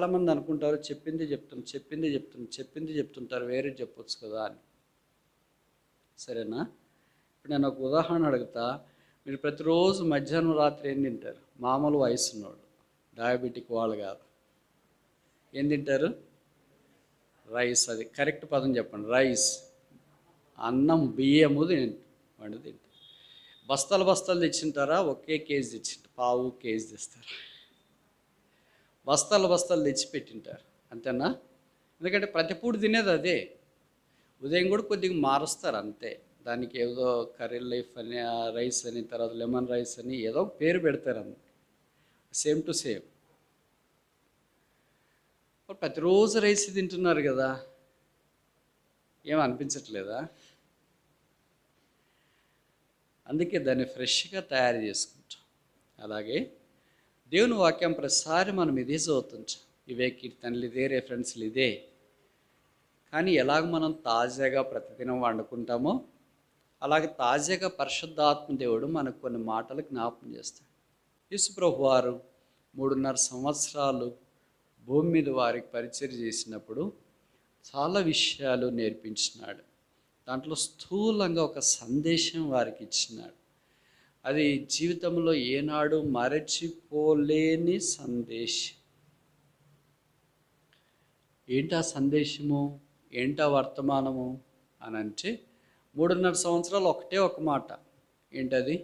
చాలామంది అనుకుంటారు చెప్పింది చెప్తుంటారు, వేరే చెప్పొచ్చు కదా అని. సరేనా? ఇప్పుడు నేను ఒక ఉదాహరణ అడుగుతా. మీరు ప్రతిరోజు మధ్యాహ్నం రాత్రి ఏం తింటారు? మామూలు వయసు ఉన్నోడు, డయాబెటిక్ వాళ్ళు కాదు. ఏం తింటారు? రైస్. అది కరెక్ట్ పదం చెప్పండి. రైస్, అన్నం, బియ్యము వండి తింటారు. బస్తాలు బస్తాలు తెచ్చింటారా? ఒకే కేజీ తెచ్చింటారు, పావు కేజీ తెస్తారు. బస్తాలు బస్తాలు తెచ్చి పెట్టింటారు, అంతేనా? ఎందుకంటే ప్రతి పూట తినేది అదే. ఉదయం కూడా కొద్దిగా మారుస్తారు అంతే. దానికి ఏదో కర్రీ లీఫ్ అని, రైస్ అని, తర్వాత లెమన్ రైస్ అని ఏదో పేరు పెడతారు అంతే. Same to same. ప్రతిరోజు రైస్ తింటున్నారు కదా, ఏం అనిపించట్లేదా? అందుకే దాన్ని ఫ్రెష్గా తయారు చేసుకుంటాం. అలాగే దేవుని వాక్యం ప్రతిసారి మనం ఇదే చదువుతుంటాం. ఇవే కీర్తనలు, ఇదే రెఫరెన్స్లు, ఇదే. కానీ ఎలాగ మనం తాజాగా ప్రతిదినం వండుకుంటామో అలాగే తాజాగా పరిశుద్ధాత్మ దేవుడు మనకు కొన్ని మాటలు జ్ఞాపకం చేస్తాడు. యేసుప్రభు వారు 3.5 సంవత్సరాలు భూమి మీద వారికి పరిచర్య చేసినప్పుడు చాలా విషయాలు నేర్పించినాడు. దాంట్లో స్థూలంగా ఒక సందేశం వారికి ఇచ్చినాడు. అది జీవితంలో ఏనాడు మరచిపోలేని సందేశం. ఏంటా సందేశము, ఏంటా వర్తమానము అని అంటే 3.5 సంవత్సరాలు ఒకటే ఒక మాట. ఏంటది?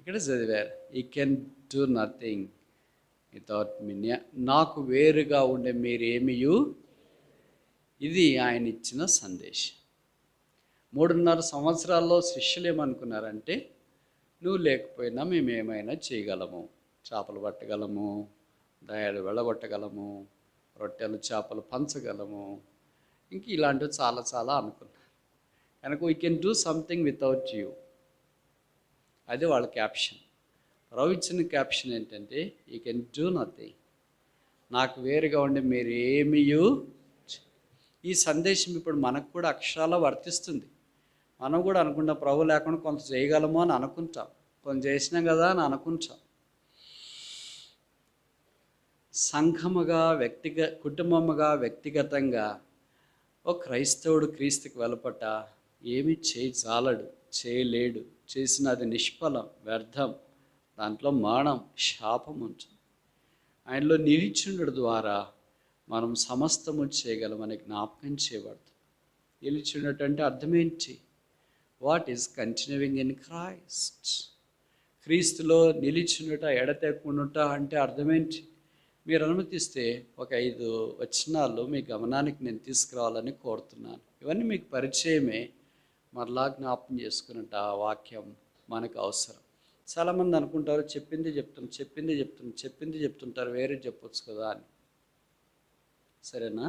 ఇక్కడ చదివారు, you can do nothing without మీ. నాకు వేరుగా ఉండే మీరేమియు. ఇది ఆయన ఇచ్చిన సందేశం. 3.5 సంవత్సరాల్లో శిష్యులు ఏమనుకున్నారంటే, నువ్వు లేకపోయినా మేము ఏమైనా చేయగలము. చేపలు పట్టగలము, దయాలు వెళ్ళగొట్టగలము, రొట్టెలు చేపలు పంచగలము, ఇంక ఇలాంటివి చాలా చాలా అనుకున్నారు. కనుక we can do something without you. అది వాళ్ళ క్యాప్షన్. ప్రభు ఇచ్చిన క్యాప్షన్ ఏంటంటే, యూ కెన్ డూ నథింగ్. నాకు వేరుగా ఉండి మీరు ఏమియు. ఈ సందేశం ఇప్పుడు మనకు కూడా అక్షరాలా వర్తిస్తుంది. మనం కూడా అనుకుంటాం, ప్రభు లేకుండా కొంత చేయగలము అని అనుకుంటాం, కొంత చేసినాం కదా అని అనుకుంటాం. సంఘముగా, కుటుంబముగా, వ్యక్తిగతంగా ఒక క్రైస్తవుడు క్రీస్తుకి వెలపట ఏమి చేయజాలడు, చేయలేడు. చేసినది నిష్ఫలం, వ్యర్థం. దాంట్లో మరణం, శాపం ఉంటుంది. ఆయనలో నిలిచుండడం ద్వారా మనం సమస్తము చేయగలమని జ్ఞాపకం చేయబడుతుంది. నిలిచుండటం అంటే అర్థమేంటి? What is continuing in Christ. క్రీస్తులో నిలిచుండట, ఎడతెక్కకుండుట అంటే అర్థమేంటి? మీరు అనుమతిస్తే ఒక 5 వచనాలు మీ గమనానికి నేను తీసుకురావాలని కోరుతున్నాను. ఇవన్నీ మీకు పరిచయమే, మరలా జ్ఞాపకం చేసుకున్నట్టు ఆ వాక్యం మనకు అవసరం. చాలామంది అనుకుంటారు, చెప్పింది చెప్తుంటారు, వేరే చెప్పొచ్చు కదా అని. సరేనా?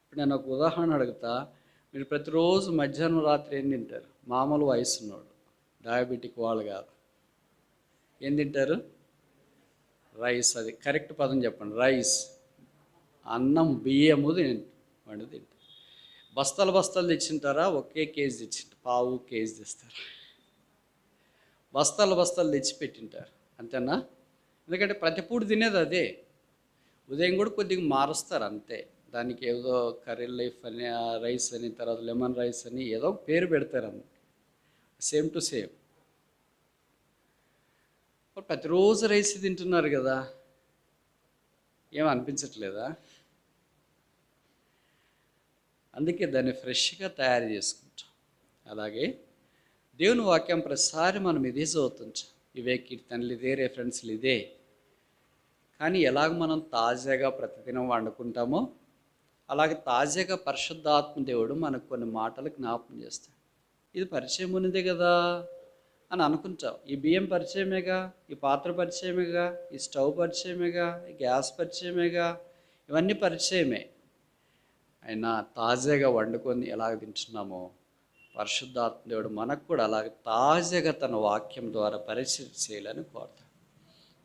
ఇప్పుడు నేను ఒక ఉదాహరణ అడుగుతా. మీరు ప్రతిరోజు మధ్యాహ్నం రాత్రి ఏం తింటారు? మామూలు వయసు ఉన్నోడు, డయాబెటిక్ వాళ్ళు కాదు. ఏం తింటారు? రైస్. అది కరెక్ట్ పదం చెప్పండి. రైస్, అన్నం, బియ్యము వండి తింటారు. బస్తాలు బస్తాలు తెచ్చింటారా? ఒకే కేజీ తెచ్చింటారు, పావు కేజీ తెస్తారు. బస్తాలు బస్తాలు తెచ్చి పెట్టింటారు, అంతేనా? ఎందుకంటే ప్రతి పూట తినేది అదే. ఉదయం కూడా కొద్దిగా మారుస్తారు అంతే. దానికి ఏదో కర్రీ లీఫ్ అని, రైస్ అని, తర్వాత లెమన్ రైస్ అని ఏదో పేరు పెడతారు అంతే. Same to same. ప్రతిరోజు రైస్ తింటున్నారు కదా, ఏం అనిపించట్లేదా? అందుకే దాన్ని ఫ్రెష్గా తయారు చేసుకుంటాం. అలాగే దేవుని వాక్యం ప్రతిసారి మనం ఇదే చదువుతుంటాం. ఇవే కీర్తనలు, ఇదే రెఫరెన్స్లు, ఇదే. కానీ ఎలాగ మనం తాజాగా ప్రతిదినం వండుకుంటామో అలాగే తాజాగా పరిశుద్ధాత్మ దేవుడు మనకు కొన్ని మాటలు జ్ఞాపకం చేస్తాడు. ఇది పరిచయం ఉన్నదే కదా అని అనుకుంటాం. ఈ బియ్యం పరిచయమేగా, ఈ పాత్ర పరిచయమేగా, ఈ స్టవ్ పరిచయమేగా, ఈ గ్యాస్ పరిచయమేగా, ఇవన్నీ పరిచయమే. అయినా తాజాగా వండుకొని ఎలాగ తింటున్నామో పరిశుద్ధాత్మ దేవుడు మనకు కూడా అలాగే తాజాగా తన వాక్యం ద్వారా పరిచయం చేయాలని కోరుతాడు.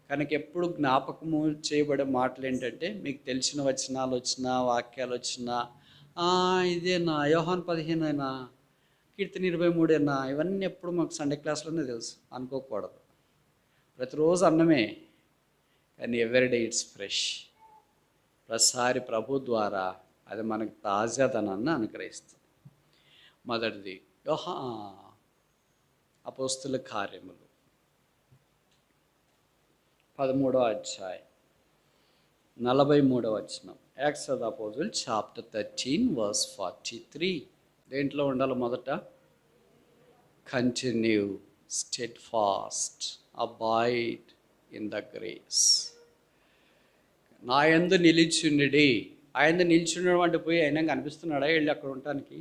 కనుక ఎప్పుడు జ్ఞాపకము చేయబడే మాటలు ఏంటంటే, మీకు తెలిసిన వచనాలు వచ్చినా, వాక్యాలు వచ్చినా, ఇదేనా యోహాను 15 కీర్తన 23 ఇవన్నీ ఎప్పుడు మాకు సండే క్లాస్లోనే తెలుసు అనుకోకూడదు. ప్రతిరోజు అన్నమే. కానీ ఎవ్రీడే ఇట్స్ ఫ్రెష్. ప్రతిసారి ప్రభు ద్వారా అది మనకు తాజాదనాన్ని అనుగ్రహిస్తుంది. మొదటిది అపోస్తుల కార్యములు 13వ అధ్యాయం 43వ వచనం. Acts of the Apostles chapter 13 verse 43. దేంట్లో ఉండాలి? మొదట continue, steadfast, abide in the grace. నా యందు నిలిచుండి. ఆయన నిలిచుండడం అంటే పోయి అయినా కనిపిస్తున్నాడా వెళ్ళి అక్కడ ఉండటానికి?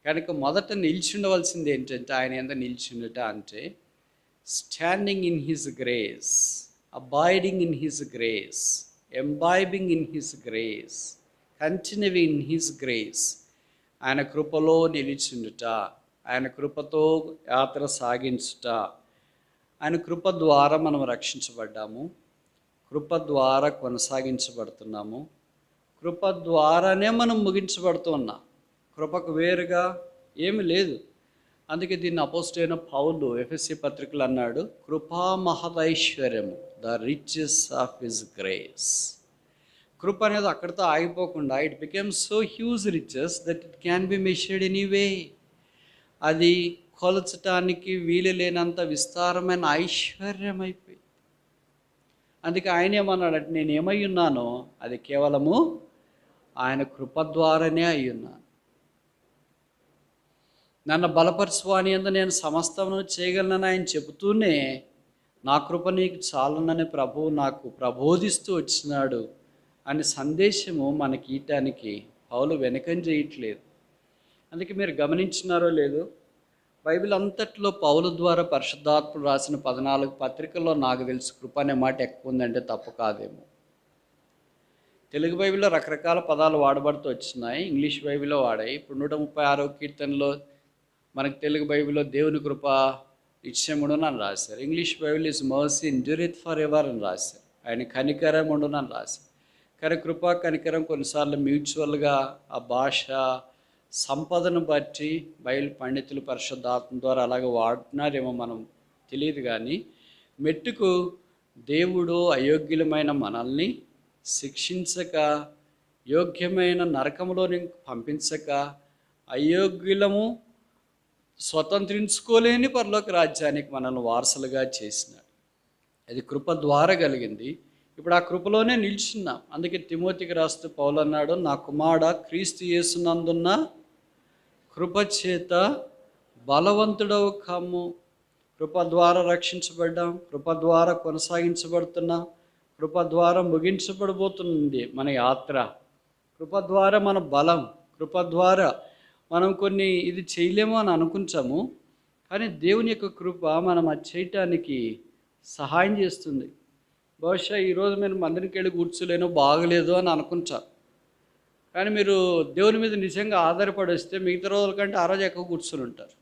కనుక మొదట నిలిచుండవలసింది ఏంటంటే ఆయన యందు నిలిచుండట అంటే standing in his grace, abiding in his grace, imbibing in his grace, continuing in his grace. ఆయన కృపలో నిలిచుండుట, ఆయన కృపతో యాత్ర సాగించుట. ఆయన కృప ద్వారా మనం రక్షించబడ్డాము, కృప ద్వారా కొనసాగించబడుతున్నాము, కృప ద్వారానే మనం ముగించబడుతున్నాం. కృపకు వేరుగా ఏమి లేదు. అందుకే దీన్ని అపోస్తలుడైన పౌలు ఎఫెసీ పత్రికలు అన్నాడు, కృపా మహదైశ్వర్యము, the riches of his grace. కృప అనేది అక్కడితో ఆగిపోకుండా it became so huge riches that it can be measured any way. అది కొలచటానికి వీలు లేనంత విస్తారమైన ఐశ్వర్యం అయిపోయింది. అందుకే ఆయన ఏమన్నాడంటే నేను ఏమై ఉన్నానో అది కేవలము ఆయన కృప ద్వారానే అయ్యున్నాను. నన్ను బలపరచువాని యందు నేను సమస్తమును చేయగలనని ఆయన చెబుతూనే నా కృప నీకు చాలునని ప్రభువు నాకు ప్రబోధిస్తూ వచ్చినాడు అనే సందేశము మనకి ఇయటానికి పౌలు వెనకం చేయట్లేదు. అందుకే మీరు గమనించినారో లేదో, బైబిల్ అంతట్లో పౌలు ద్వారా పరిశుద్ధాత్ముడు రాసిన 14 పత్రికల్లో నాకు తెలుసు కృప అనే మాట ఎక్కువ ఉందంటే తప్పు కాదేమో. తెలుగు బైబిల్లో రకరకాల పదాలు వాడబడుతూ వచ్చినాయి, ఇంగ్లీష్ బైబిల్లో వాడాయి. ఇప్పుడు 136వ కీర్తనలో మనకు తెలుగు బైబిల్లో దేవుని కృప నిత్యముండును అని రాశారు. English Bible his mercy endureth for ever అని రాశారు. ఆయన కనికరం ఉండును అని రాశారు. కానీ కృప కనికరం కొన్నిసార్లు మ్యూచువల్గా ఆ భాష సంపదను బట్టి బైబిల్ పండితులు పరిశుద్ధాత్మ ద్వారా అలాగే వాడుతున్నారేమో మనం తెలియదు. కానీ మెట్టుకు దేవుడు అయోగ్యులమైన మనల్ని శిక్షించక, యోగ్యమైన నరకములోని పంపించక, అయోగ్యులము స్వతంత్రించుకోలేని పరలోక రాజ్యానికి మనల్ని వారసులుగా చేసినాడు. అది కృప ద్వారా కలిగింది. ఇప్పుడు ఆ కృపలోనే నిల్చున్నాం. అందుకే తిమోతికి రాస్తూ పౌలు అన్నాడు, నా కుమారుడా క్రీస్తు యేసునందున్న కృప చేత బలవంతుడవు కమ్ము. కృప ద్వారా రక్షించబడ్డాం, కృప ద్వారా కొనసాగించబడుతున్నాం, కృప ద్వారా ముగించబడబోతుంది మన యాత్ర. కృప ద్వారా మన బలం, కృప ద్వారా మనం కొన్ని ఇది చేయలేమో అని అనుకుంటాము, కానీ దేవుని యొక్క కృప మనం అది చేయటానికి సహాయం చేస్తుంది. బహుశా ఈరోజు మీరు మందిరికి వెళ్ళి కూర్చోలేనో బాగలేదు అని అనుకుంటా, కానీ మీరు దేవుని మీద నిజంగా ఆధారపడి వస్తే మిగతా రోజుల కంటే ఆ రోజు ఎక్కువ కూర్చొని ఉంటారు.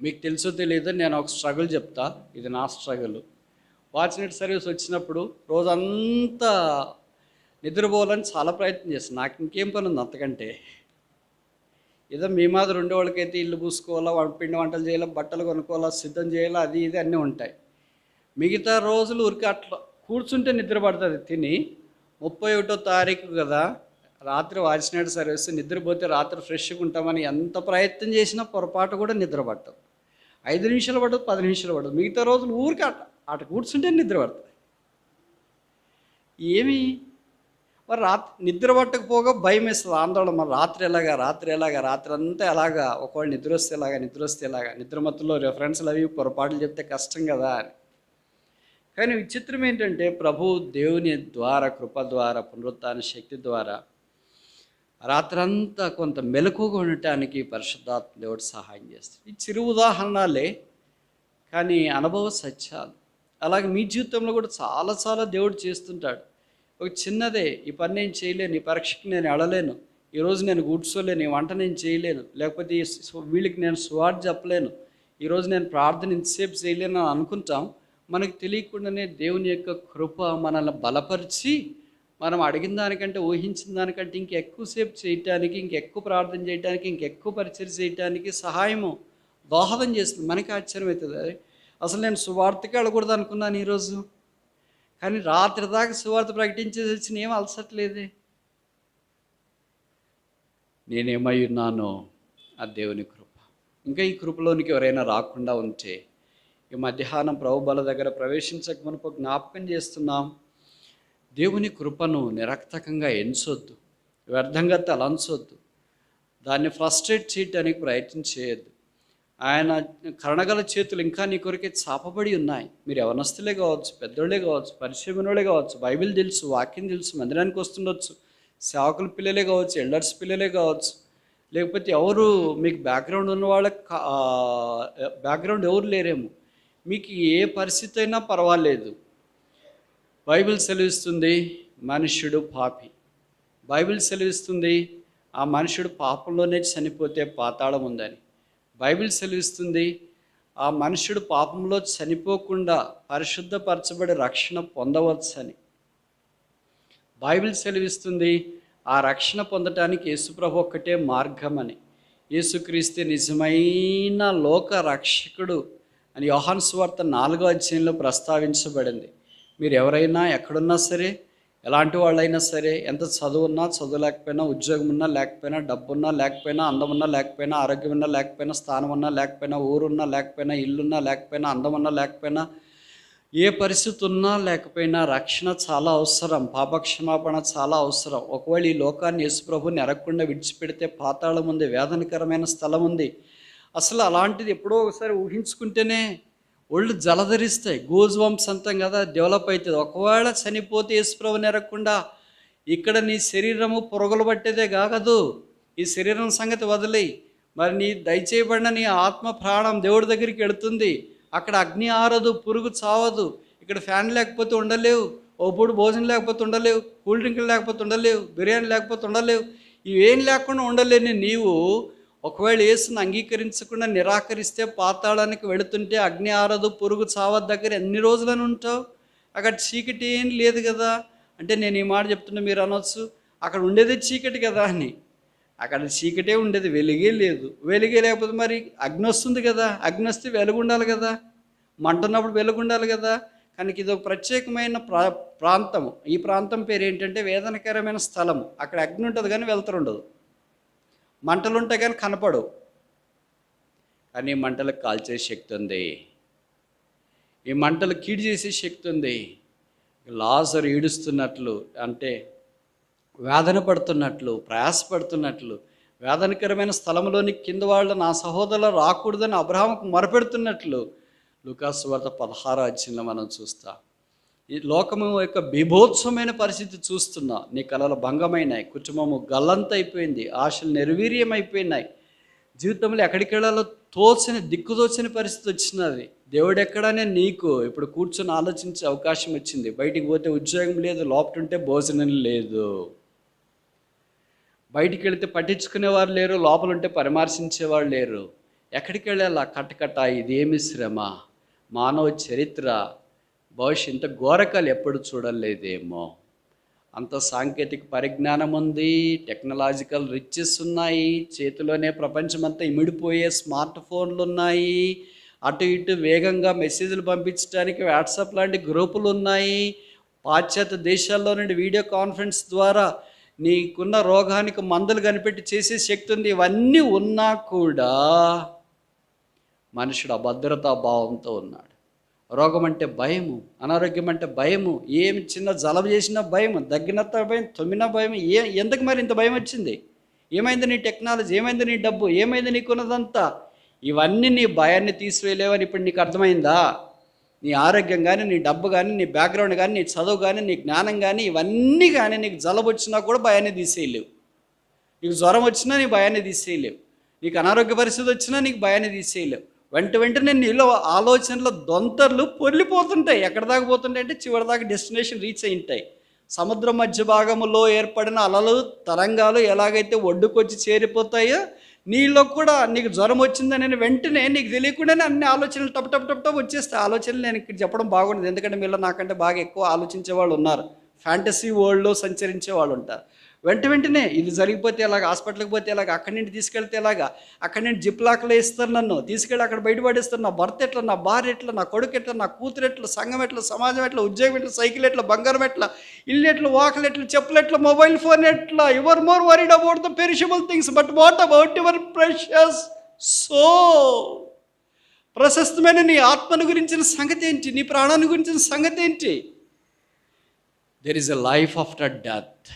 మీకు తెలుసో తెలియదో నేను ఒక స్ట్రగుల్ చెప్తా, ఇది నా స్ట్రగుల్. వాచ్నెట్ సర్వీస్ వచ్చినప్పుడు రోజంతా నిద్రపోవాలని చాలా ప్రయత్నం చేస్తాను. నాకు ఇంకేం పని ఉంది అంతకంటే. ఏదో మీ మాదిరి ఉండేవాళ్ళకైతే ఇల్లు పూసుకోవాలా, పిండి వంటలు చేయాలా, బట్టలు కొనుక్కోవాలా, సిద్ధం చేయాలా, అది ఇది అన్నీ ఉంటాయి. మిగతా రోజులు ఊరికి అట్లా కూర్చుంటే నిద్ర పడుతుంది. తిని 31వ తారీఖు కదా రాత్రి వాచినట్టు సర్వీస్, నిద్రపోతే రాత్రి ఫ్రెష్గా ఉంటామని ఎంత ప్రయత్నం చేసినా పొరపాటు కూడా నిద్ర పట్టదు. 5 నిమిషాలు పడదు, 10 నిమిషాలు పడదు. మిగతా రోజులు ఊరికి అట కూర్చుంటే నిద్ర పడుతుంది. ఏమి మరి నిద్ర పట్టకపోగా భయం వేస్తుంది, ఆందోళన. మరి రాత్రి ఎలాగా రాత్రి అంతా ఎలాగా, ఒకవేళ నిద్ర వస్తే ఎలాగా, నిద్రమత్తులో రెఫరెన్స్లు అవి పొరపాట్లు చెప్తే కష్టం కదా అని. కానీ విచిత్రం ఏంటంటే ప్రభు దేవుని ద్వారా, కృప ద్వారా, పునరుత్థాన శక్తి ద్వారా రాత్రంతా కొంత మెలకుగా ఉండటానికి పరిశుద్ధాత్మ దేవుడు సహాయం చేస్తాడు. ఈ చిరు ఉదాహరణలే కానీ అనుభవ సత్యాలు. అలాగే మీ జీవితంలో కూడా చాలా దేవుడు చేస్తుంటాడు. ఒక చిన్నదే, ఈ పని నేను చేయలేను, ఈ పరీక్షకి నేను వెళ్ళలేను, ఈరోజు నేను కూర్చోలేను, ఈ వంట నేను చేయలేను, లేకపోతే వీళ్ళకి నేను సువార్త చెప్పలేను, ఈరోజు నేను ప్రార్థన ఇంతసేపు చేయలేను అని అనుకుంటాం. మనకు తెలియకుండానే దేవుని యొక్క కృప మనల్ని బలపరిచి మనం అడిగిన దానికంటే, ఊహించిన దానికంటే ఇంకెక్కువసేపు చేయటానికి, ఇంకెక్కువ ప్రార్థన చేయడానికి, ఇంకెక్కువ పరిచయం చేయటానికి సహాయము, దోహదం చేస్తుంది. మనకి ఆశ్చర్యం అవుతుంది. అసలు నేను సువార్తకి వెళ్ళకూడదు అనుకున్నాను ఈరోజు, కానీ రాత్రి దాకా సువార్త ప్రకటించేసి వచ్చిన ఏం అలసట్లేదే. నేనేమై ఉన్నానో ఆ దేవుని కృప. ఇంకా ఈ కృపలోనికి ఎవరైనా రాకుండా ఉంటే ఈ మధ్యాహ్నం ప్రభు బల దగ్గర ప్రవేశించక మునుపు జ్ఞాపకం చేస్తున్నాం. దేవుని కృపను నిరర్థకంగా ఎంచొద్దు, వ్యర్థంగా తలంచొద్దు, దాన్ని ఫ్రస్ట్రేట్ చేయడానికి ప్రయత్నం చేయొద్దు. ఆయన కరణగల చేతులు ఇంకా నీ కొరకే చాపబడి ఉన్నాయి. మీరు యవనస్తులే కావచ్చు, పెద్దోళ్ళే కావచ్చు, పరిచయమైనోళ్ళే కావచ్చు, బైబిల్ తెలుసు, వాక్యం తెలుసు, మందిరానికి వస్తుండొచ్చు, సేవకుల పిల్లలే కావచ్చు, ఎల్డర్స్ పిల్లలే కావచ్చు, లేకపోతే ఎవరు మీకు బ్యాక్గ్రౌండ్ ఉన్న వాళ్ళకి బ్యాక్గ్రౌండ్ ఎవరు లేరేమో, మీకు ఏ పరిస్థితి అయినా పర్వాలేదు. బైబిల్ సెలవిస్తుంది మనుష్యుడు పాపి. బైబిల్ సెలవిస్తుంది ఆ మనుషుడు పాపంలోనే చనిపోతే పాతాళం ఉందని. బైబిల్ సెలవిస్తుంది ఆ మనుషుడు పాపంలో చనిపోకుండా పరిశుద్ధపరచబడి రక్షణ పొందవచ్చని. బైబిల్ సెలవిస్తుంది ఆ రక్షణ పొందటానికి యేసుప్రభు ఒక్కటే మార్గం అని. యేసుక్రీస్తే నిజమైన లోక రక్షకుడు అని యోహాను సువార్త 4వ అధ్యాయంలో ప్రస్తావించబడింది. మీరు ఎవరైనా ఎక్కడున్నా సరే, ఎలాంటి వాళ్ళైనా సరే, ఎంత చదువున్నా చదువు లేకపోయినా, ఉద్యోగం ఉన్నా లేకపోయినా, డబ్బున్నా లేకపోయినా, అందం ఉన్నా లేకపోయినా, ఆరోగ్యం ఉన్నా లేకపోయినా, స్థానం ఉన్నా లేకపోయినా, ఊరున్నా లేకపోయినా, ఇల్లున్నా లేకపోయినా, అందం ఉన్నా లేకపోయినా, ఏ పరిస్థితి ఉన్నా లేకపోయినా రక్షణ చాలా అవసరం, పాపక్షమాపణ చాలా అవసరం. ఒకవేళ ఈ లోకాన్ని యేసుప్రభుని ఎరగకుండా విడిచిపెడితే పాతాళం ఉంది, వేదనకరమైన స్థలం ఉంది. అసలు అలాంటిది ఎప్పుడో ఒకసారి ఊహించుకుంటేనే ఒళ్ళు జలధరిస్తాయి. గూజ్ వంప్స్ అంటాం కదా, డెవలప్ అవుతుంది. ఒకవేళ చనిపోతే యేసుప్రభుని ఎరగకుండా ఇక్కడ నీ శరీరము పొరగలు పట్టేదే కాగదు. ఈ శరీరం సంగతి వదిలి మరి నీ దయచేయబడిన నీ ఆత్మ ప్రాణం దేవుడి దగ్గరికి వెళుతుంది. అక్కడ అగ్ని ఆరదు, పురుగు చావదు. ఇక్కడ ఫ్యాన్ లేకపోతే ఉండలేవు, ఓ పూట భోజనం లేకపోతే ఉండలేవు, కూల్ డ్రింకులు లేకపోతే ఉండలేవు, బిర్యానీ లేకపోతే ఉండలేవు. ఇవేం లేకుండా ఉండలేని నీవు ఒకవేళ యేసుని అంగీకరించకుండా నిరాకరిస్తే పాతాళానికి వెళుతుంటే అగ్ని ఆరదు, పురుగు చావదు దగ్గర ఎన్ని రోజులని ఉంటావు? అక్కడ చీకటి ఏం లేదు కదా. అంటే నేను ఈ మాట చెప్తున్నా, మీరు అనొచ్చు అక్కడ ఉండేదే చీకటి కదా అని. అక్కడ చీకటే ఉండేది, వెలుగే లేదు. వెలుగే లేకపోతే మరి అగ్ని వస్తుంది కదా, అగ్ని వస్తే వెలుగు ఉండాలి కదా, మంట ఉన్నప్పుడు వెలుగు ఉండాలి కదా. కానీ ఇది ఒక ప్రత్యేకమైన ప్రాంతము. ఈ ప్రాంతం పేరు ఏంటంటే వేదనకరమైన స్థలము. అక్కడ అగ్ని ఉంటుంది కానీ వెలుతురు ఉండదు, మంటలు ఉంటాయి కానీ కనపడవు. కానీ ఈ మంటలకు కాల్చే శక్తి ఉంది, ఈ మంటలు కీడు చేసే శక్తి ఉంది. లాజరు ఈడుస్తున్నట్లు, అంటే వేదన పడుతున్నట్లు, ప్రయాసపడుతున్నట్లు, వేదనకరమైన స్థలంలోని కింద వాళ్ళు నా సహోదరులు రాకూడదని అబ్రహాముకు మొరపెడుతున్నట్లు లూకాసు వార్త 16వ అధ్యాయంలో మనం చూస్తాం. ఈ లోకము యొక్క బీభోత్సవమైన పరిస్థితి చూస్తున్నా. నీ కలలు భంగమైనాయి, కుటుంబము గల్లంతైపోయింది, ఆశలు నిర్వీర్యమైపోయినాయి, జీవితంలో ఎక్కడికి వెళ్ళాలో దిక్కుతోచని పరిస్థితి వచ్చినది. దేవుడు ఎక్కడనే నీకు ఇప్పుడు కూర్చొని ఆలోచించే అవకాశం వచ్చింది. బయటికి పోతే ఉద్యోగం లేదు, లోపల ఉంటే భోజనం లేదు, బయటికి వెళితే పట్టించుకునేవారు లేరు, లోపల ఉంటే పరామర్శించేవాళ్ళు లేరు. ఎక్కడికి వెళ్ళాలా? కట్టకట్ట. ఇదేమి శ్రమ, మానవ చరిత్ర భవిష్యత్ ఇంత ఘోరకాలు ఎప్పుడు చూడలేదేమో. అంత సాంకేతిక పరిజ్ఞానం ఉంది, టెక్నాలజికల్ రిచెస్ ఉన్నాయి, చేతిలోనే ప్రపంచమంతా ఇమిడిపోయే స్మార్ట్ ఫోన్లు ఉన్నాయి, అటు ఇటు వేగంగా మెసేజ్లు పంపించడానికి వాట్సాప్ లాంటి గ్రూపులు ఉన్నాయి, పాశ్చాత్య దేశాల్లో నుండి వీడియో కాన్ఫరెన్స్ ద్వారా నీకున్న రోగానికి మందులు కనిపెట్టి చేసే శక్తి ఉంది. ఇవన్నీ ఉన్నా కూడా మనుషుడు అభద్రతా భావంతో ఉన్నాడు. రోగం అంటే భయము, అనారోగ్యం అంటే భయము, ఏమి చిన్న జలుబు చేసినా భయం, దగ్గినంత భయం, తుమ్మినా భయం. ఎందుకు మరి ఇంత భయం వచ్చింది? ఏమైంది నీ టెక్నాలజీ, ఏమైంది నీ డబ్బు, ఏమైంది నీకున్నదంతా? ఇవన్నీ నీ భయాన్ని తీసివేయలేవని ఇప్పుడు నీకు అర్థమైందా? నీ ఆరోగ్యం కానీ, నీ డబ్బు కానీ, నీ బ్యాక్గ్రౌండ్ కానీ, నీ చదువు కానీ, నీ జ్ఞానం కానీ, ఇవన్నీ కానీ నీకు జలుబు వచ్చినా కూడా భయాన్ని తీసేయలేవు. నీకు జ్వరం వచ్చినా నీ భయాన్ని తీసేయలేవు. నీకు అనారోగ్య పరిస్థితి వచ్చినా నీకు భయాన్ని తీసేయలేవు. వెంటనే నీలో ఆలోచనల దొంతర్లు పొర్లిపోతుంటాయి. ఎక్కడ దాకా పోతుంటాయి అంటే చివరి దాకా డెస్టినేషన్ రీచ్ అయి ఉంటాయి. సముద్రం మధ్య భాగంలో ఏర్పడిన అలలు, తరంగాలు ఎలాగైతే ఒడ్డుకొచ్చి చేరిపోతాయో నీలో కూడా నీకు జ్వరం వచ్చిందని వెంటనే నీకు తెలియకుండానే అన్ని ఆలోచనలు టప్ టప్ టప్ టప్ వచ్చేస్తాయి. ఆలోచనలు నేను ఇక్కడ చెప్పడం బాగుండదు, ఎందుకంటే మీలో నాకంటే బాగా ఎక్కువ ఆలోచించే వాళ్ళు ఉన్నారు, ఫ్యాంటసీ వరల్డ్లో సంచరించే వాళ్ళు ఉంటారు. వెంటనే ఇది జరిగిపోతే ఎలాగ, హాస్పిటల్కి పోతే ఎలాగ, అక్కడి నుండి తీసుకెళ్తే ఎలాగా, అక్కడి నుండి జిప్లాక్లో ఇస్తారు, నన్ను తీసుకెళ్ళి అక్కడ బయటపడేస్తారు, నా భర్త ఎట్లా, నా భార్య ఎట్లా, నా కొడుకు ఎట్లా, నా కూతురు ఎట్లా, సంఘం ఎట్లా, సమాజం ఎట్లా, ఉద్యోగం ఎట్లా, సైకిల్ ఎట్లా, బంగారం ఎట్లా, ఇల్లు ఎట్లా, వాకలు ఎట్లా, చెప్పులు ఎట్లా, మొబైల్ ఫోన్ ఎట్లా. You are more worried about the perishable things, but what about your precious soul? ప్రశస్తమైన నీ ఆత్మను గురించిన సంగతి ఏంటి? నీ ప్రాణాన్ని గురించిన సంగతి ఏంటి? There is a life after death.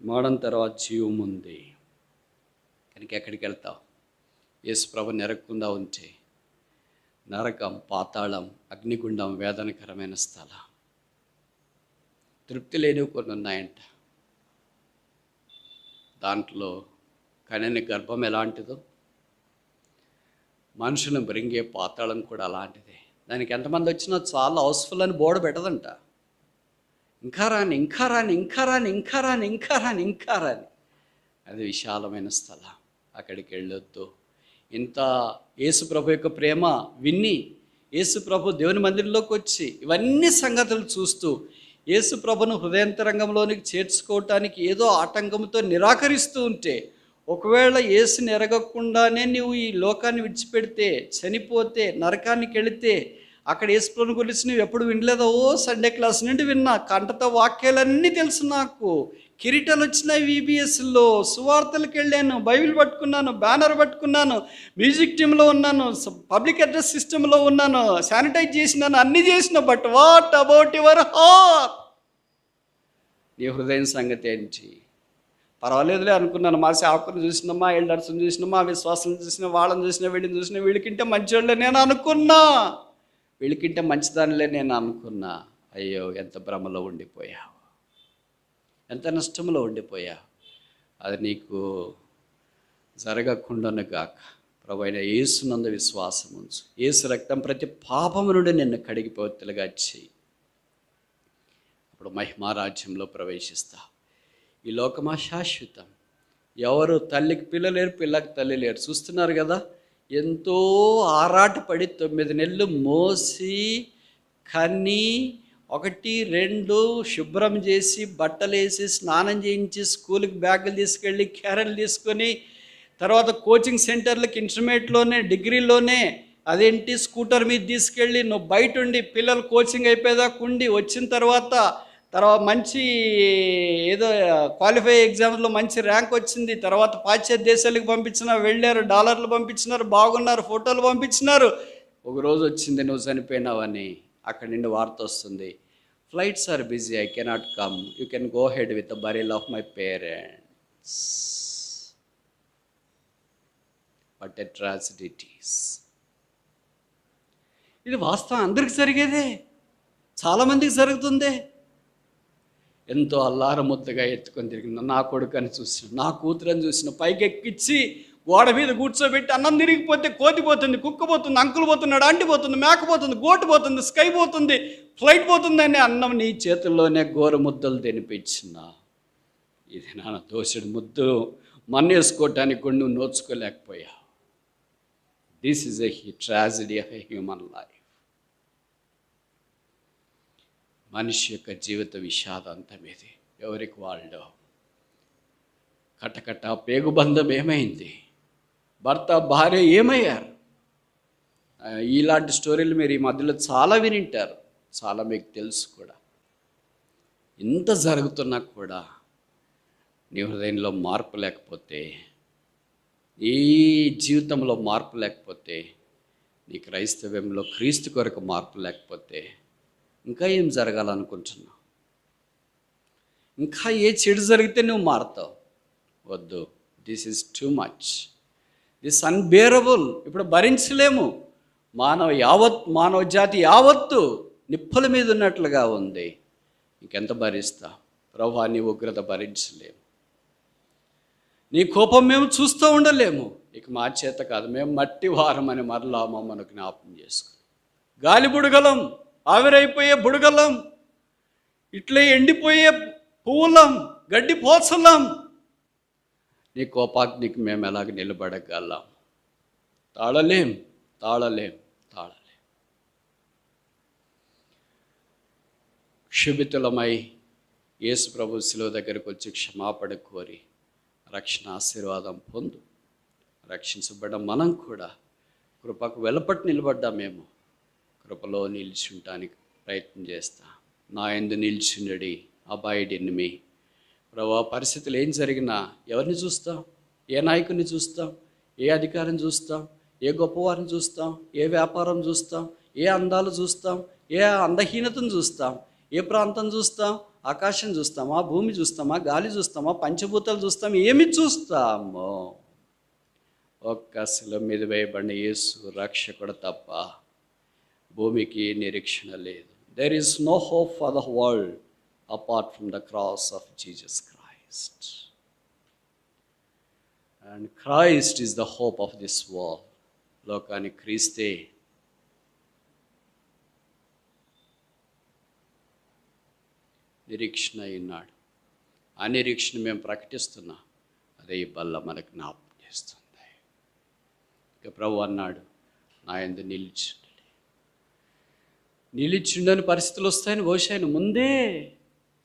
మరణం తర్వాత జీవం ఉంది. కనుక ఎక్కడికి వెళ్తావు? యేసు ప్రభు నెరగకుండా ఉంటే నరకం, పాతాళం, అగ్నిగుండం వేదనకరమైన స్థలం. తృప్తి లేనివి కొన్ని ఉన్నాయంట. దాంట్లో కనని గర్భం ఎలాంటిదో, మనుషులను బ్రింగే పాతాళం కూడా అలాంటిదే. దానికి ఎంతమంది వచ్చినా చాలా హౌస్ఫుల్ అని బోర్డు పెట్టదంట. ఇంకా రాని, ఇంకా రాని, ఇంకా రాని, ఇంకా రాని, ఇంకా రాని, ఇంకా రాని. అది విశాలమైన స్థలం. అక్కడికి వెళ్ళొద్దు. ఇంత యేసు ప్రభు యొక్క ప్రేమ విని, యేసు ప్రభు దేవుని మందిరంలోకి వచ్చి ఇవన్నీ సంగతులు చూస్తూ యేసు ప్రభును హృదయాంతరంగంలోనికి చేర్చుకోవటానికి ఏదో ఆటంకంతో నిరాకరిస్తూ ఉంటే, ఒకవేళ యేసుని ఎరగకుండానే నువ్వు ఈ లోకాన్ని విడిచిపెడితే, చనిపోతే, నరకానికి వెళితే, అక్కడ యేసు ప్రభుని గురించి నువ్వు ఎప్పుడు వినలేదో? సండే క్లాస్ నుండి విన్నా, కంటతో వాక్యాలన్నీ తెలుసు నాకు. కిరీటాలు వచ్చినాయి VBSలో, సువార్తలకు వెళ్ళాను, బైబిల్ పట్టుకున్నాను, బ్యానర్ పట్టుకున్నాను, మ్యూజిక్ టీంలో ఉన్నాను, పబ్లిక్ అడ్రస్ సిస్టంలో ఉన్నాను, శానిటైజ్ చేసినాను, అన్నీ చేసిన. But what about your heart? నీ హృదయం సంగతి ఏంటి? పర్వాలేదులే అనుకున్నాను. మా సేవకుని చూసినా, మా ఎల్డర్స్ని చూసినా, మా విశ్వాసం చూసినా, వాళ్ళని చూసినా, వీళ్ళని చూసినా, వీళ్ళకింటే మంచివాళ్ళే నేను అనుకున్నా, వీళ్ళకింటే మంచిదానిలే నేను అనుకున్నా. అయ్యో, ఎంత భ్రమలో ఉండిపోయావు, ఎంత నష్టంలో ఉండిపోయావు. అది నీకు జరగకుండాను గాక. ప్రభువైన యేసునందు విశ్వాసం ఉంచు. యేసు రక్తం ప్రతి పాపము నుండి నిన్ను కడిగిపోతులుగా చెయ్యి. అప్పుడు మహిమారాజ్యంలో ప్రవేశిస్తావు. ఈ లోకమా శాశ్వతం. ఎవరు తల్లికి పిల్ల లేరు, పిల్లకి తల్లి లేరు. చూస్తున్నారు కదా, ఎంతో ఆరాటపడి 9 నెలలు మోసి కన్ని 1, 2 శుభ్రం చేసి, బట్టలు వేసి, స్నానం చేయించి, స్కూల్కి బ్యాగులు తీసుకెళ్ళి, క్యారెల్ తీసుకొని, తర్వాత కోచింగ్ సెంటర్లకి ఇంటర్మీడియట్లోనే, డిగ్రీలోనే అదేంటి స్కూటర్ మీద తీసుకెళ్ళి నువ్వు బయట ఉండి, పిల్లలు కోచింగ్ అయిపోయేదాకా ఉండి, వచ్చిన తర్వాత మంచి ఏదో క్వాలిఫై ఎగ్జామ్స్లో మంచి ర్యాంక్ వచ్చింది. తర్వాత పాశ్చాత్య దేశాలకు పంపించినారు, వెళ్ళారు, డాలర్లు పంపించినారు, బాగున్నారు, ఫోటోలు పంపించినారు. ఒకరోజు వచ్చింది నువ్వు చనిపోయినావని. అక్కడి నుండి వార్త వస్తుంది, flights are busy, I cannot come, you can go ahead with the burial of my parents. What a tragedy it is. ఇది వాస్తవం, అందరికి జరిగేదే, చాలామందికి జరుగుతుందే. ఎంతో అల్లార ముద్దగా ఎత్తుకొని తిరిగిన నా కొడుకని చూసిన, నా కూతురని చూసిన, పైకి ఎక్కించి గోడ మీద కూర్చోబెట్టి, అన్నం తిరిగిపోతే కోతి పోతుంది, కుక్క పోతుంది, అంకులు పోతున్నాడు, అంటి పోతుంది, మేక పోతుంది, గోటు పోతుంది, స్కై పోతుంది, ఫ్లైట్ పోతుందని అన్నం నీ చేతుల్లోనే గోరు ముద్దలు తినిపించిన. ఇది నాన్న దోషుడు ముద్దు మన్నేసుకోవటానికి కూడా నువ్వు నోచుకోలేకపోయావు. This is a tragedy of a human life. మనిషి యొక్క జీవిత విషాదంతం ఇది. ఎవరికి వాళ్ళు కటకట పేగుబంధం ఏమైంది, భర్త భార్య ఏమయ్యారు. ఇలాంటి స్టోరీలు మీరు ఈ మధ్యలో చాలా వినింటారు, చాలా మీకు తెలుసు కూడా. ఇంత జరుగుతున్నా కూడా నీ హృదయంలో మార్పు లేకపోతే, ఈ జీవితంలో మార్పు లేకపోతే, నీ క్రైస్తవ్యంలో క్రీస్తు కొరకు మార్పు లేకపోతే, ఇంకా ఏం జరగాలనుకుంటున్నావు? ఇంకా ఏ చెడు జరిగితే నువ్వు మారుతావు? వద్దు. This is too much, this unbearable. ఇప్పుడు భరించలేము. మానవ జాతి యావత్తు నిప్పుల మీద ఉన్నట్లుగా ఉంది. ఇంకెంత భరిస్తా? ప్రభువా, నీ ఉగ్రత భరించలేము, నీ కోపం మేము చూస్తూ ఉండలేము. ఇక మా చేత కాదు, మేము మట్టి వారమని మరలా మమ్మల్ని జ్ఞాపకం చేసుకుని, గాలి బుడగలం, ఆవిరైపోయే బుడగలం, ఇట్లే ఎండిపోయే పువ్వులం, గడ్డి పోచలం. నీ కోపాగ్నికి మేము ఎలాగ నిలబడగలం? తాళలేం. క్షుభితులమై యేసు ప్రభు శిలువ దగ్గరకు వచ్చి క్షమాపణ కోరి రక్షణ ఆశీర్వాదం పొందు. రక్షించబడ్డ మనం కూడా కృపకు వెలపట్టి నిలబడ్డామేమో, కృపలో నిలిచుంటానికి ప్రయత్నం చేస్తా. నా యందు నిలిచుండడి, అబాయిడ్ ఇన్ మీ. ప్రభా, పరిస్థితులు ఏం జరిగినా ఎవరిని చూస్తాం? ఏ నాయకుడిని చూస్తాం? ఏ అధికారం చూస్తాం? ఏ గొప్పవారిని చూస్తాం? ఏ వ్యాపారం చూస్తాం? ఏ అందాలు చూస్తాం? ఏ అందహీనతను చూస్తాం? ఏ ప్రాంతం చూస్తాం? ఆకాశం చూస్తామా? భూమి చూస్తామా? గాలి చూస్తామా? పంచభూతాలు చూస్తాం? ఏమి చూస్తామో? ఒక్క శిలువ మీద వేయబడిన యేసు రక్షకుడు తప్ప భూమికి నిరీక్షణ లేదు. There is no hope for the world apart from the cross of Jesus Christ. And Christ is the hope of this world. లోకానికి క్రీస్తే నిరీక్షణ అయినాడు. ఆ నిరీక్షణ మేము ప్రకటిస్తున్నాం. అదే ఈ బల్ల మనకు జ్ఞాపకం చేస్తుంది. ఇక ప్రభు అన్నాడు, నా యందు నిలిచిండని పరిస్థితులు వస్తాయని బహుశా ముందే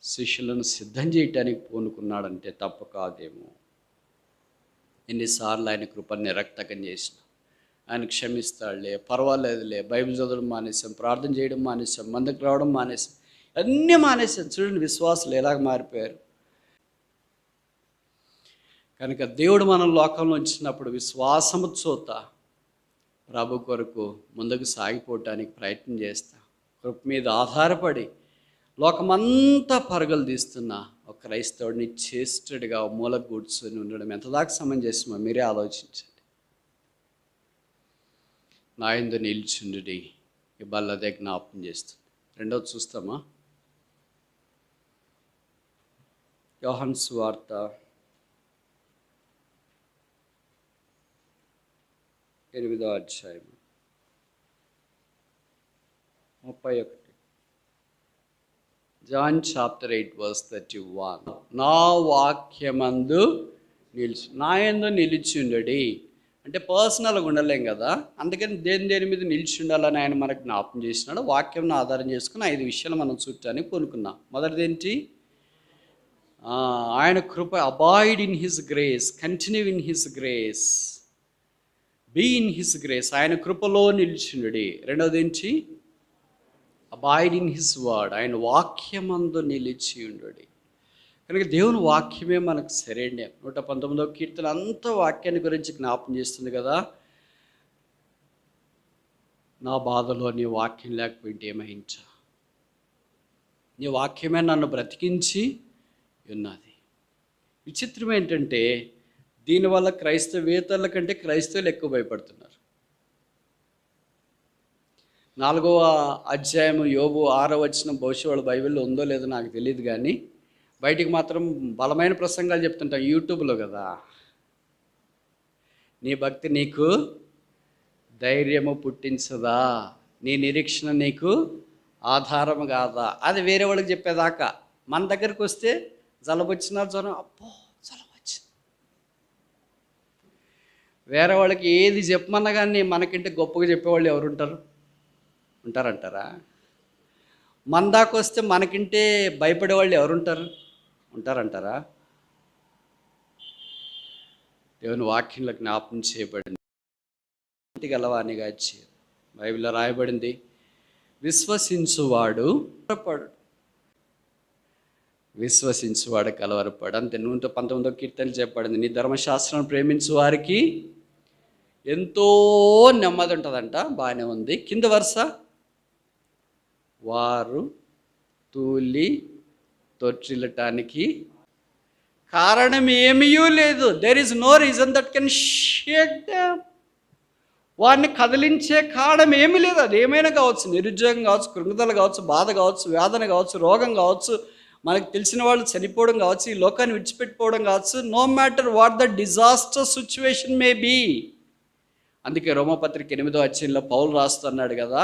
శిష్యులను సిద్ధం చేయటానికి పూనుకున్నాడంటే తప్పు కాదేమో. ఎన్నిసార్లు ఆయన కృపను నిరక్తకం చేసిన, ఆయన క్షమిస్తాడులే, పర్వాలేదులే, బైబిల్ చదవడం మానేసాం, ప్రార్థన చేయడం మానేసాం, మందుకు రావడం మానేసాం, అన్నీ మానేసాం. చూడండి విశ్వాసులు ఎలాగ మారిపోయారు. కనుక దేవుడు మనం లోకంలో ఉంచినప్పుడు విశ్వాసము చోత ప్రభు కొరకు ముందుకు సాగిపోవటానికి ప్రయత్నం చేస్తా. కృప మీద ఆధారపడి లోకమంతా పరుగులు తీస్తున్న ఒక క్రైస్తవుడిని చేష్టడిగా మూల కూర్చొని ఉండడం ఎంతదాకా సమంజసమో మీరే ఆలోచించండి. నా యందు నిలిచుండుడి, ఈ బల్లదే జ్ఞాపకం చేస్తుంది. రెండవది చూస్తామా? యోహాను సువార్త 8వ అధ్యాయం 31. John chapter 8 verse 31. నా వాక్యమందు నా యందు నిలిచి ఉండడి అంటే పర్సనల్గా ఉండలేం కదా, అందుకని దేని మీద నిలిచి ఉండాలని ఆయన మనకు జ్ఞాపకం చేసినాడు. వాక్యంను ఆధారం చేసుకుని 5 విషయాలు మనం చూడటానికి కొనుక్కున్నాం. మొదటిది ఏంటి? ఆయన కృప. Abide in his grace, continue in his grace, be in his grace. ఆయన కృపలో నిలిచిండుడి. రెండవది ఏంటి? అబాయిడ్ ఇన్ హిస్ వర్డ్, ఆయన వాక్యమందు నిలిచి ఉండుడి. కనుక దేవుని వాక్యమే మనకు సరైన. 119వ కీర్తన అంతా వాక్యాన్ని గురించి జ్ఞాపం చేస్తుంది కదా. నా బాధలో నీ వాక్యం లేకపోయింటే ఏమైంచా, నీ వాక్యమే నన్ను బ్రతికించి ఉన్నది. విచిత్రం ఏంటంటే దీనివల్ల క్రైస్తవేతరుల కంటే క్రైస్తవులు ఎక్కువ భయపడుతున్నారు. 4వ అధ్యాయము యోబు 6వ వచనం బహుశా వాళ్ళ బైబిల్లో ఉందో లేదో నాకు తెలియదు, కానీ బయటికి మాత్రం బలమైన ప్రసంగాలు చెప్తుంటాం యూట్యూబ్లో కదా. నీ భక్తి నీకు ధైర్యము పుట్టించదా, నీ నిరీక్షణ నీకు ఆధారం కాదా, అది వేరే వాళ్ళకి చెప్పేదాకా. మన దగ్గరికి వస్తే జలుబు వచ్చినా జ్వరం, అబ్బో జలుబు వచ్చింది. వేరే వాళ్ళకి ఏది చెప్పమన్నా కానీ మనకంటే గొప్పగా చెప్పేవాళ్ళు ఎవరు ఉంటారంటారా? మన దాకా వస్తే మనకంటే భయపడేవాళ్ళు ఉంటారంటారా? దేవుని వాక్యంలో జ్ఞాపకం చేయబడింది. గలవానిగా ఇచ్చారు. బైబిల్లో రాయబడింది, విశ్వసించువాడు కలవరపడు. అంతే. 119వ కీర్తన చెప్పబడింది, నీ ధర్మశాస్త్రాన్ని ప్రేమించు వారికి ఎంతో నెమ్మది ఉంటుందంట. బాగానే ఉంది. కింద వరుస, వారు తూలి తొట్టిల్లటానికి కారణం ఏమీ లేదు. There is no reason that can shake them. వారిని కదిలించే కారణం ఏమీ లేదు. అది ఏమైనా కావచ్చు, నిరుద్యోగం కావచ్చు, కృంగుదల కావచ్చు, బాధ కావచ్చు, వేదన కావచ్చు, రోగం కావచ్చు, మనకు తెలిసిన వాళ్ళు చనిపోవడం కావచ్చు, ఈ లోకాన్ని విడిచిపెట్టుకోవడం కావచ్చు. No matter what the disaster situation may be. అందుకే రోమపత్రిక 8వ అధ్యాయంలో పౌలు రాస్తున్నాడు కదా,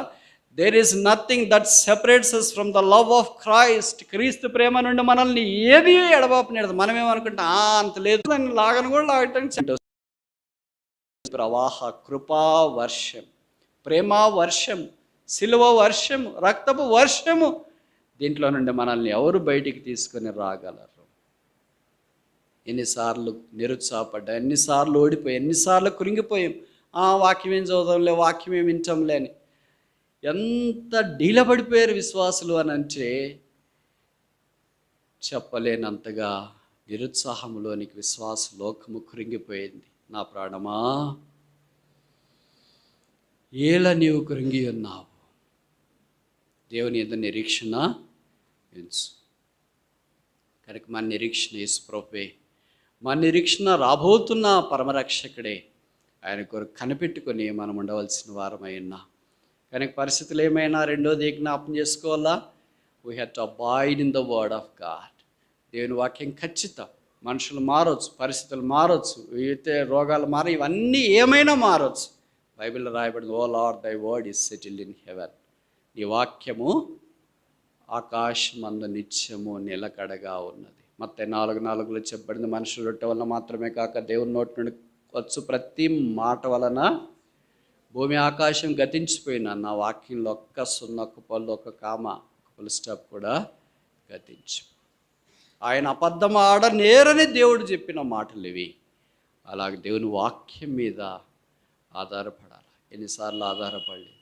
there is nothing that separates us from the love of Christ. క్రీస్తు ప్రేమ నుండి మనల్ని ఏది ఎడబాపనేది. మనమేమనుకుంటాం, అంత లేదు, దాన్ని లాగను కూడా లాగటానికి ప్రవాహ కృపా వర్షం, ప్రేమ వర్షం, శిలువ వర్షము, రక్తపు వర్షము దీంట్లో నుండి మనల్ని ఎవరు బయటికి తీసుకొని రాగలరు? ఎన్నిసార్లు నిరుత్సాహపడ్డా, ఎన్నిసార్లు ఓడిపోయి, ఎన్నిసార్లు కృంగిపోయాం. వాక్యం ఏం చదవడంలే, వాక్యం ఏం వింటాంలే అని ఎంత డీలపడిపోయారు విశ్వాసులు అని అంటే చెప్పలేనంతగా నిరుత్సాహంలోనికి విశ్వాస లోకము కృంగిపోయింది. నా ప్రాణమా, ఏల నీవు కృంగి ఉన్నావు, దేవుని యందు నిరీక్షణ ఉంచు. కనుక మన నిరీక్షణ యేసు ప్రభువే, మన నిరీక్షణ రాబోతున్న పరమరక్షకుడే. ఆయన కొరకు కనిపెట్టుకొని మనం ఉండవలసిన వారమై ఉన్నాం. కనుక పరిస్థితులు ఏమైనా రెండోది జ్ఞాపం చేసుకోవాలా, we have to avoid in the word of God. దేవుని వాక్యం ఖచ్చితం. మనుషులు మారవచ్చు, పరిస్థితులు మారవచ్చు, అయితే రోగాలు మార, ఇవన్నీ ఏమైనా మారవచ్చు. బైబిల్లో రాయబడింది, O Lord thy word is settled in heaven. ఈ వాక్యము ఆకాశమందు నిత్యము నిలకడగా ఉన్నది. మత్తయి 4:4 చెప్పబడింది, మనుషుల రొట్టె వలన మాత్రమే కాక దేవుని నోటి నుండి వచ్చు ప్రతి మాట వలన భూమి ఆకాశం గతించిపోయినా నా వాక్యంలో ఒక్క సున్న, ఒక్క పళ్ళు, ఒక్క కామ, ఒక ఫుల్ స్టాప్ కూడా గతించు. ఆయన అబద్ధం ఆడనేరని దేవుడు చెప్పిన మాటలు ఇవి. అలాగే దేవుని వాక్యం మీద ఆధారపడాలి. ఎన్నిసార్లు ఆధారపడలేదు,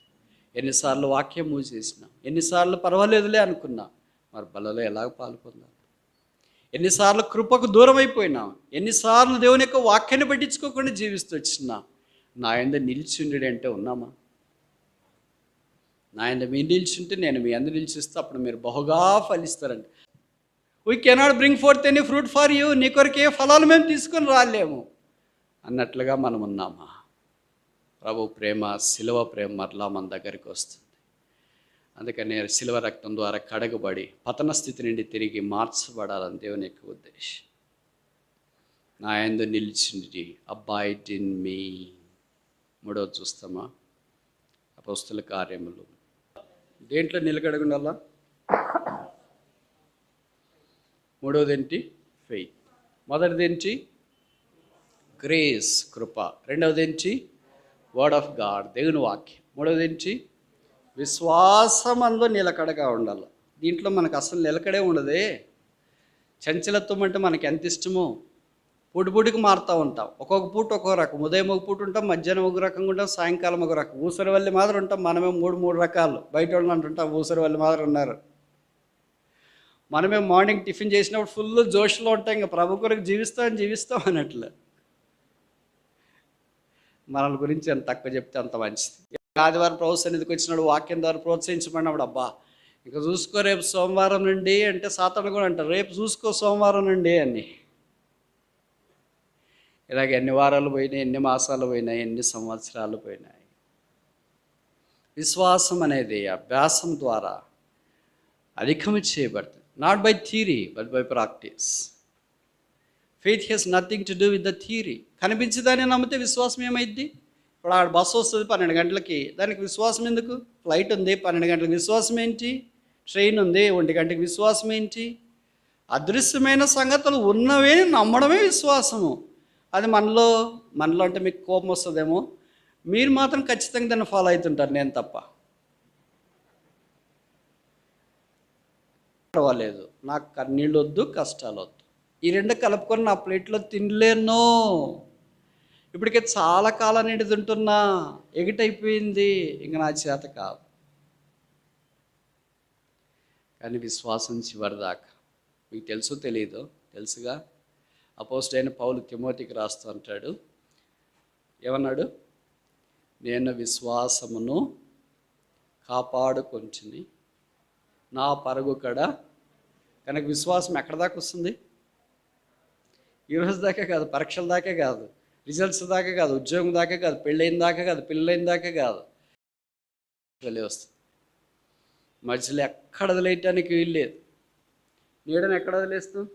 ఎన్నిసార్లు వాక్యం మూసేసినా, ఎన్నిసార్లు పర్వాలేదులే అనుకున్నా, మరి బలలో ఎలాగ పాల్పొందాలి? ఎన్నిసార్లు కృపకు దూరం అయిపోయినాం, ఎన్నిసార్లు దేవుని యొక్క వాక్యాన్ని పట్టించుకోకుండా జీవిస్తూ వచ్చినా, నా యందు నిలిచిండు అంటే ఉన్నామా? నా యందు మీరు నిలిచింటే నేను మీ అందు నిలిచిస్తే అప్పుడు మీరు బహుగా ఫలిస్తారండి. We cannot bring forth any fruit for you, నీ కొరకు ఏ ఫలాలు మేము తీసుకొని రాలేము అన్నట్లుగా మనం ఉన్నామా? ప్రభు ప్రేమ, శిలువ ప్రేమ మరలా మన దగ్గరికి వస్తుంది. అందుకని శిలువ రక్తం ద్వారా కడగబడి పతన స్థితి నుండి తిరిగి మార్చబడాలని దేవుని యొక్క ఉద్దేశం. నా యందు నిలిచింది, అబాయిడ్ ఇన్ మీ. మూడవది చూస్తామా, అపోస్తుల కార్యములు. దేంట్లో నిలకడగుండాలా? మూడవది ఏంటి? ఫెయిత్. మొదటిది ఏంటి? గ్రేస్, కృప. రెండవది ఏంటి? వర్డ్ ఆఫ్ గాడ్, దేవుని వాక్యం. మూడవది ఏంటి? విశ్వాసమందు నిలకడగా ఉండాలి. దీంట్లో మనకు అసలు నిలకడే ఉండదే. చంచలత్వం అంటే మనకి ఎంత ఇష్టమో పూటికి మారుతూ ఉంటాం. ఒక్కొక్క పూట ఒక్కొక్క రకం. ఉదయం ఒక పూట ఉంటాం, మధ్యాహ్నం ఒక రకంగా ఉంటాం, సాయంకాలం ఒక రకం. ఊసరవల్లి మాదిరి ఉంటాం. మనమే మూడు రకాలు. బయట వాళ్ళు అంటుంటాం ఊసరవల్లి మాదిరి ఉన్నారు. మనమే మార్నింగ్ టిఫిన్ చేసినప్పుడు ఫుల్ జోష్లో ఉంటాం, ఇంకా ప్రభు కొరకు జీవిస్తాం అన్నట్లు. మన గురించి ఎంత తక్కువ చెప్తే అంత మంచిది. ఆదివారం ప్రభు సన్నిధికి వచ్చినాడు, వాక్యం ద్వారా ప్రోత్సహించమన్నప్పుడు, అబ్బా ఇంకా చూసుకో రేపు సోమవారం నుండి అంటే సాతాను కూడా అంటారు, రేపు చూసుకో సోమవారం నుండి అని. ఇలాగ ఎన్ని వారాలు పోయినాయి, ఎన్ని మాసాలు పోయినాయి, ఎన్ని సంవత్సరాలు పోయినాయి. విశ్వాసం అనేది అభ్యాసం ద్వారా అధికము చేయబడుతుంది. Not by theory but by practice. Faith has nothing to do with the theory. కనిపించేదాన్ని నమ్మితే విశ్వాసం ఏమైద్ది? ఇప్పుడు ఆ బస్సు వస్తుంది 12 గంటలకి, దానికి విశ్వాసం ఎందుకు? ఫ్లైట్ ఉంది 12 గంటలకు, విశ్వాసం ఏంటి? ట్రైన్ ఉంది 1 గంటకి, విశ్వాసం ఏంటి? అదృశ్యమైన సంగతులు ఉన్నవే నమ్మడమే విశ్వాసము. అది మనలో అంటే మీకు కోపం వస్తుందేమో, మీరు మాత్రం ఖచ్చితంగా దాన్ని ఫాలో అవుతుంటారు, నేను తప్ప. పర్వాలేదు, నాకు కన్నీళ్ళు వద్దు, కష్టాలు వద్దు, ఈ రెండు కలుపుకొని నా ప్లేట్లో తినలేను. ఇప్పటికే చాలా కాలం నుండి తింటున్నా, ఎగిటైపోయింది, ఇంకా నా చేత కాదు. కానీ విశ్వాసం చివరిదాకా. మీకు తెలుసో తెలియదో? తెలుసుగా. అపోస్తలుడైన పౌలు తిమోతికి రాస్తూ అంటాడు, ఏమన్నాడు? నేను విశ్వాసమును కాపాడుకొంటిని, నా పరుగు కడ. కనుక విశ్వాసం ఎక్కడి దాకా వస్తుంది? ఈరోజు దాకా కాదు, పరీక్షల దాకే కాదు, రిజల్ట్స్ దాకా కాదు, ఉద్యోగం దాకా కాదు, పెళ్ళైన దాకా కాదు, పిల్లలైన దాకా కాదు, వెళ్ళి వస్తుంది. మధ్యలో ఎక్కడ వదిలేయటానికి వీల్లేదు. నీడని ఎక్కడ వదిలేస్తాం?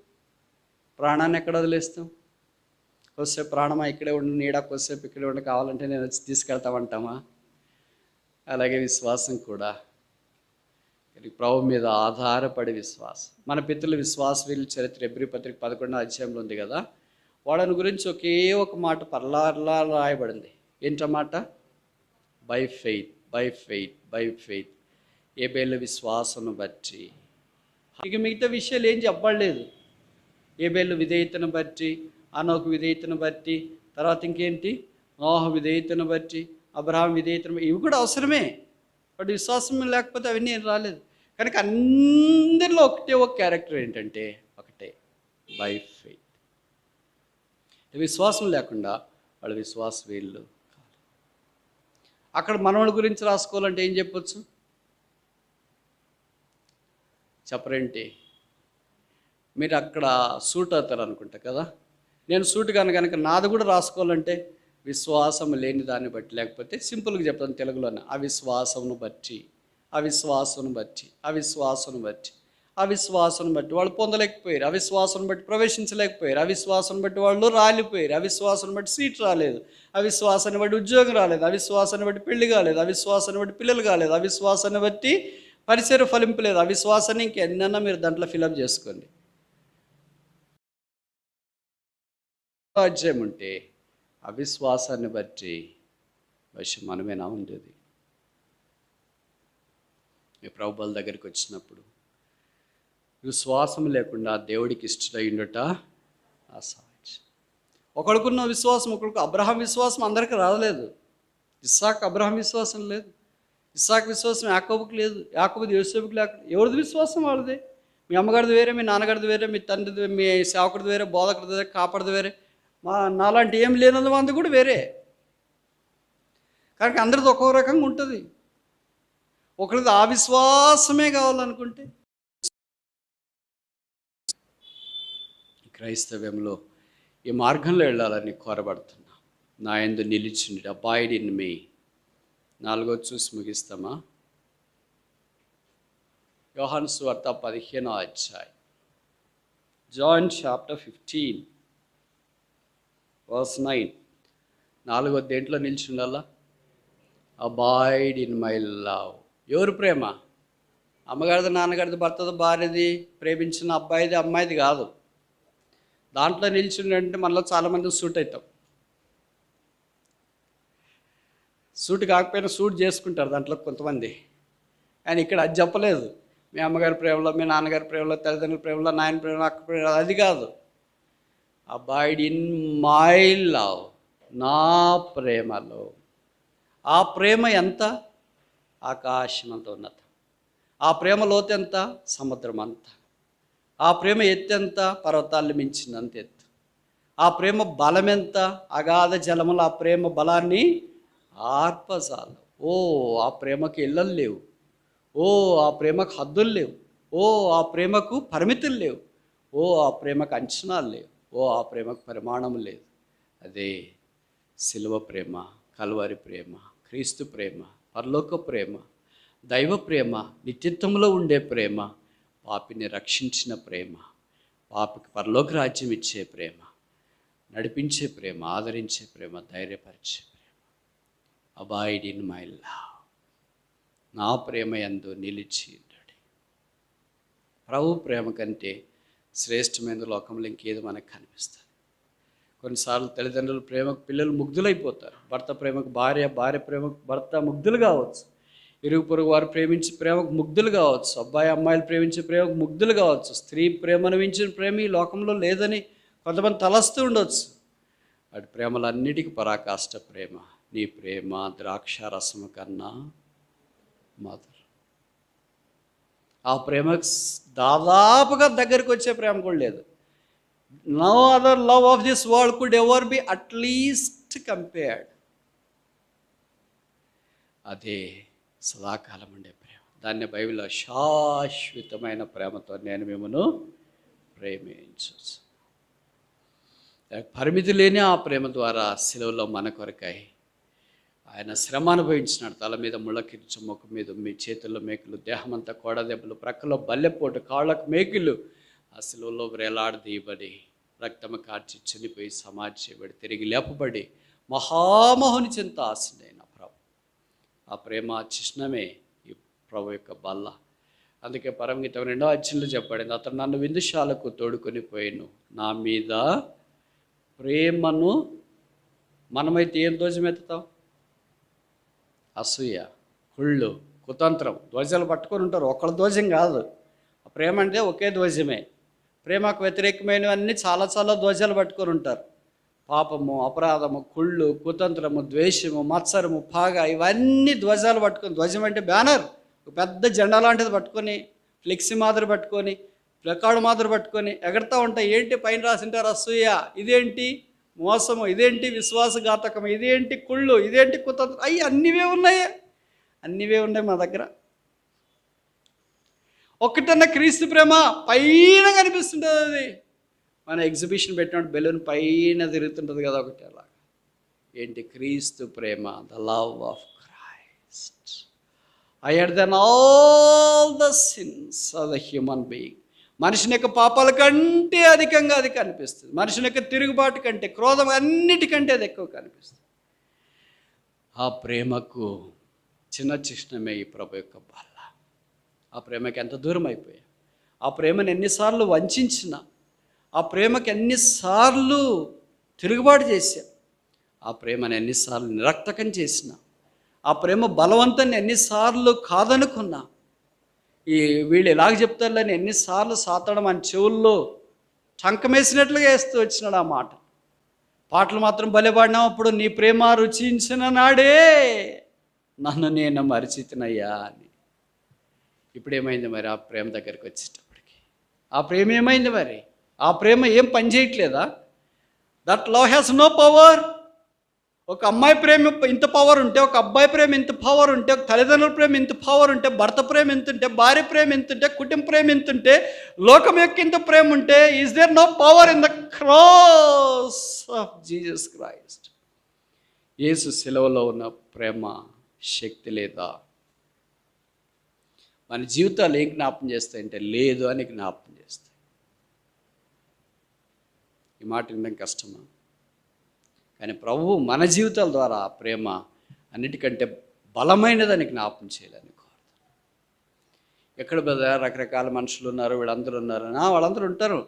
ప్రాణాన్ని ఎక్కడ వదిలేస్తాం? కొద్దిసేపు ప్రాణమా ఇక్కడే ఉండి, నీడ కొద్దిసేపు ఇక్కడే ఉండి, కావాలంటే నేను వచ్చి తీసుకెళ్తామంటామా? అలాగే విశ్వాసం కూడా ప్రభు మీద ఆధారపడి విశ్వాసం. మన పితృల విశ్వాస వీళ్ళ చరిత్ర ఎబ్రీ పత్రిక 11వ అధ్యాయంలో ఉంది కదా. వాళ్ళని గురించి ఒకే ఒక మాట పర్లార్లా రాయబడింది. ఏంటన్నమాట? By faith, by faith, by faith. ఏబేలు విశ్వాసను బట్టి ఇక మిగతా విషయాలు ఏం చెప్పలేదు. ఏబేలు విధేయతను బట్టి, అనోకు విధేయతను బట్టి, తర్వాత ఇంకేంటి, నోహ విధేయతను బట్టి, అబ్రహాం విధేయతను బట్టి, ఇవి కూడా అవసరమే. బట్ విశ్వాసం లేకపోతే అవన్నీ ఏం రాలేదు. కనుక అందరిలో ఒకటే ఒక క్యారెక్టర్ ఏంటంటే ఒకటే, బై ఫెయిత్. విశ్వాసం లేకుండా వాళ్ళు విశ్వాస వీళ్ళు. అక్కడ మనవాళ్ళ గురించి రాసుకోవాలంటే ఏం చెప్పొచ్చు చెప్పరేంటి? మీరు అక్కడ సూట్ అవుతారు అనుకుంటా కదా. నేను సూట్ కనుక నాది కూడా రాసుకోవాలంటే విశ్వాసం లేని దాన్ని బట్టి, లేకపోతే సింపుల్గా చెప్తాను తెలుగులోనే, అవిశ్వాసమును బట్టి, అవిశ్వాసం బట్టి, అవిశ్వాసం బట్టి, అవిశ్వాసం బట్టి వాళ్ళు పొందలేకపోయారు, అవిశ్వాసం బట్టి ప్రవేశించలేకపోయారు, అవిశ్వాసం బట్టి వాళ్ళు రాలిపోయారు, అవిశ్వాసం బట్టి సీట్ రాలేదు, అవిశ్వాసాన్ని బట్టి ఉద్యోగం రాలేదు, అవిశ్వాసాన్ని బట్టి పెళ్లి కాలేదు, అవిశ్వాసాన్ని బట్టి పిల్లలు కాలేదు, అవిశ్వాసాన్ని బట్టి పరిసర ఫలింపలేదు. అవిశ్వాసాన్ని ఇంకెన్నన్నా మీరు దాంట్లో ఫిలప్ చేసుకోండి. అధ్యాయం ఉంటే అవిశ్వాసాన్ని బట్టి వర్షం మనమేనా ఉండేది. మీ ప్రభువుల దగ్గరికి వచ్చినప్పుడు విశ్వాసం లేకుండా దేవుడికి ఇష్టడై ఉండట అసాధ్యం. ఒకడుకున్న విశ్వాసం ఒకరికి, అబ్రహాం విశ్వాసం అందరికీ రాలేదు. ఇస్సాకు అబ్రహాం విశ్వాసం లేదు, ఇస్సాకు విశ్వాసం యాకోబుకి లేదు, యాకోబుది యోసేపుకి లేకుండా. ఎవరిది విశ్వాసం వాళ్ళదే. మీ అమ్మగారిది వేరే, మీ నాన్నగారిది వేరే, మీ తండ్రిది, మీ సేవకుడిది వేరే, బోధకుడిది వేరే, కాపాడిది వేరే, నాలాంటి ఏం లేనందు మంది కూడా వేరే. కనుక అందరిది ఒక్కో రకంగా ఉంటుంది. ఒకరిది ఆ విశ్వాసమే కావాలనుకుంటే, క్రైస్తవ్యంలో ఈ మార్గంలో వెళ్ళాలని కోరబడుతున్నా. నా యందు నిలిచిండి, అబాయిడ్ ఇన్ మీ. 4 చూసి ముగిస్తామా? యోహాను సువార్త 15వ అధ్యాయం, జాన్ చాప్టర్ 15 verse 9. 4 దేంట్లో నిలిచి ఉండాలా? Avoid in my love. ఎవరు ప్రేమ? అమ్మగారిది, నాన్నగారిది, భర్తది, భార్యది, ప్రేమించిన అబ్బాయిది, అమ్మాయిది కాదు. దాంట్లో నిలిచిండంటే మనలో చాలామంది సూట్ అవుతాం. సూట్ కాకపోయినా సూట్ చేసుకుంటారు దాంట్లో కొంతమంది. కానీ ఇక్కడ అది చెప్పలేదు. మీ అమ్మగారి ప్రేమలో, మీ నాన్నగారి ప్రేమలో, తల్లిదండ్రుల ప్రేమలో, నాయన ప్రేమలో, అక్క ప్రేమలో, అది కాదు. అబాయిడ్ ఇన్ మై లవ్, నా ప్రేమలో. ఆ ప్రేమ ఎంత? ఆకాశమంత ఉన్నత. ఆ ప్రేమ లోతు ఎంత? సముద్రం అంత. ఆ ప్రేమ ఎత్తు ఎంత? పర్వతాలను మించినంత ఎత్తు. ఆ ప్రేమ బలం ఎంత? అగాధ జలములు ఆ ప్రేమ బలాన్ని ఆర్పజాలు. ఓ ఆ ప్రేమకు ఇళ్ళలు లేవు. ఓ ఆ ప్రేమకు హద్దులు లేవు. ఓ ఆ ప్రేమకు పరిమితులు లేవు. ఓ ఆ ప్రేమకు అంచనాలు లేవు. ఓ ఆ ప్రేమకు పరిమాణం లేదు. అదే సిలువ ప్రేమ, కల్వరి ప్రేమ, క్రీస్తు ప్రేమ, పరలోక ప్రేమ, దైవ ప్రేమ, నిత్యత్వంలో ఉండే ప్రేమ, పాపిని రక్షించిన ప్రేమ, పాపికి పరలోక రాజ్యం ఇచ్చే ప్రేమ, నడిపించే ప్రేమ, ఆదరించే ప్రేమ, ధైర్యపరిచే ప్రేమ. అబాయిడ్ ఇన్ మై లవ్, నా ప్రేమ యందు నిలిచి ఉండడి. ప్రభు ప్రేమ కంటే శ్రేష్టమైన లోకంలో ఇంకేది మనకు కనిపిస్తుంది. కొన్నిసార్లు తల్లిదండ్రుల ప్రేమకు పిల్లలు ముగ్ధులైపోతారు. భర్త ప్రేమకు భార్య, భార్య ప్రేమకు భర్త ముగ్ధులు కావచ్చు. ఇరుగు పొరుగు వారు ప్రేమించే ప్రేమకు ముగ్ధులు కావచ్చు. అబ్బాయి అమ్మాయిలు ప్రేమించే ప్రేమకు ముగ్ధులు కావచ్చు. స్త్రీ ప్రేమను మించిన ప్రేమ ఈ లోకంలో లేదని కొంతమంది తలస్తూ ఉండవచ్చు. వాటి ప్రేమలన్నిటికీ పరాకాష్ట ప్రేమ. నీ ప్రేమ ద్రాక్ష రసము కన్నా మధురం. ఆ ప్రేమకు దాదాపుగా దగ్గరికి వచ్చే ప్రేమ కూడా లేదు. No other love of this world could ever be at least compared. అదే సదాకాలం ఉండే ప్రేమ. దాన్ని బైబిల్లో శాశ్వతమైన ప్రేమతో నేను మిమ్మను ప్రేమించవచ్చు. పరిమితి లేని ఆ ప్రేమ ద్వారా సిలువలో మన కొరకై ఆయన శ్రమ అనుభవించినాడు. తల మీద ముళ్ళకిరీటం, ముఖం మీద మీ చేతుల్లో మేకులు, దేహమంతా కోడదెబ్బలు, ప్రక్కలో బల్లెపోటు, కాళ్ళకు మేకులు, ఆ సిలువలో వేలాడదీయబడి రక్తము కార్చి చనిపోయి సమాధి చేయబడి తిరిగి లేపబడి మహామోహని చెంత ఆశనైన ప్రభు. ఆ ప్రేమ చిహ్నమే ఈ ప్రభు యొక్క బల్ల. అందుకే పరమగీతం 2వ అధ్యాయంలో చెప్పబడింది, అతను నన్ను విందుశాలకు తోడుకొని పోయాను, నా మీద ప్రేమను. మనమైతే ఏం ధ్వజమెత్తుతాం? అసూయ, కుళ్ళు, కుతంత్రం, ధ్వజాలు పట్టుకొని ఉంటారు. ఒకళ్ళ ధ్వజం కాదు, ప్రేమ అంటే ఒకే ధ్వజమే. ప్రేమకు వ్యతిరేకమైనవన్నీ చాలా చాలా ధ్వజాలు పట్టుకొని ఉంటారు. పాపము, అపరాధము, కుళ్ళు, కుతంత్రము, ద్వేషము, మత్సరము, పాగ, ఇవన్నీ ధ్వజాలు పట్టుకొని, ధ్వజం అంటే బ్యానర్, ఒక పెద్ద జెండా లాంటిది పట్టుకొని, ఫ్లెక్సీ మాదిరి పట్టుకొని, ప్లకార్డు మాదిరి పట్టుకొని ఎగడతా ఉంటాయి. ఏంటి పైన రాసింటారు అసూయ, ఇదేంటి మోసము, ఇదేంటి విశ్వాసఘాతకము, ఇదేంటి కుళ్ళు, ఇదేంటి కుతంత్రం, అవి అన్నివే ఉన్నాయి మా దగ్గర. ఒక్కటన్నా క్రీస్తు ప్రేమ పైన కనిపిస్తుంటుంది. అది మన ఎగ్జిబిషన్ పెట్టినప్పుడు బెలూన్ పైన తిరుగుతుంటుంది కదా ఒకటి, అలా. ఏంటి క్రీస్తు ప్రేమ, the love of Christ higher than all the sins of the human being. మనిషిని యొక్క పాపాల కంటే అధికంగా అది కనిపిస్తుంది. మనిషిని యొక్క తిరుగుబాటు కంటే, క్రోధం, అన్నిటికంటే అది ఎక్కువ కనిపిస్తుంది. ఆ ప్రేమకు చిన్న చిహ్నమే ఈ ప్రభు యొక్క బల్ల. ఆ ప్రేమకి ఎంత దూరం అయిపోయా, ఆ ప్రేమను ఎన్నిసార్లు వంచిన, ఆ ప్రేమకి ఎన్నిసార్లు తిరుగుబాటు చేశా, ఆ ప్రేమను ఎన్నిసార్లు నిరర్థకం చేసిన, ఆ ప్రేమ బలవంతాన్ని ఎన్నిసార్లు కాదనుకున్నా, ఈ వీళ్ళు ఎలాగ చెప్తారులని ఎన్నిసార్లు సాతడం అని చెవుల్లో టంకమేసినట్లుగా వేస్తూ వచ్చినాడు ఆ మాట. పాటలు మాత్రం బలపడినాం. అప్పుడు నీ ప్రేమ రుచించిన నాడే నన్ను నేను మరిచితినయ్యా అని. ఇప్పుడు ఏమైంది మరి ఆ ప్రేమ దగ్గరికి వచ్చేటప్పటికి? ఆ ప్రేమ ఏమైంది మరి? ఆ ప్రేమ ఏం పని చేయట్లేదా? That love has no power. ఒక అమ్మాయి ప్రేమ ఇంత పవర్ ఉంటే, ఒక అబ్బాయి ప్రేమ ఇంత పవర్ ఉంటే, ఒక తల్లిదండ్రుల ప్రేమ ఇంత పవర్ ఉంటే, భర్త ప్రేమ ఎంత ఉంటే, భార్య ప్రేమ ఎంత ఉంటే, కుటుంబ ప్రేమ ఎంత ఉంటే, లోకం యొక్క ఇంత ప్రేమ ఉంటే, is there no power in the cross of Jesus Christ? యేసు శిలువలో ఉన్న ప్రేమ శక్తి లేదా? మన జీవితాలు ఏం జ్ఞాపం చేస్తాయంటే లేదు అని జ్ఞాపం చేస్తాయి. ఈ మాట వినడం కష్టమా? కానీ ప్రభువు మన జీవితాల ద్వారా ఆ ప్రేమ అన్నిటికంటే బలమైనదని జ్ఞాపం చేయాలని కోరుతాను. ఎక్కడ రకరకాల మనుషులు ఉన్నారు, వీళ్ళందరూ ఉన్నారు, వాళ్ళందరూ ఉంటారు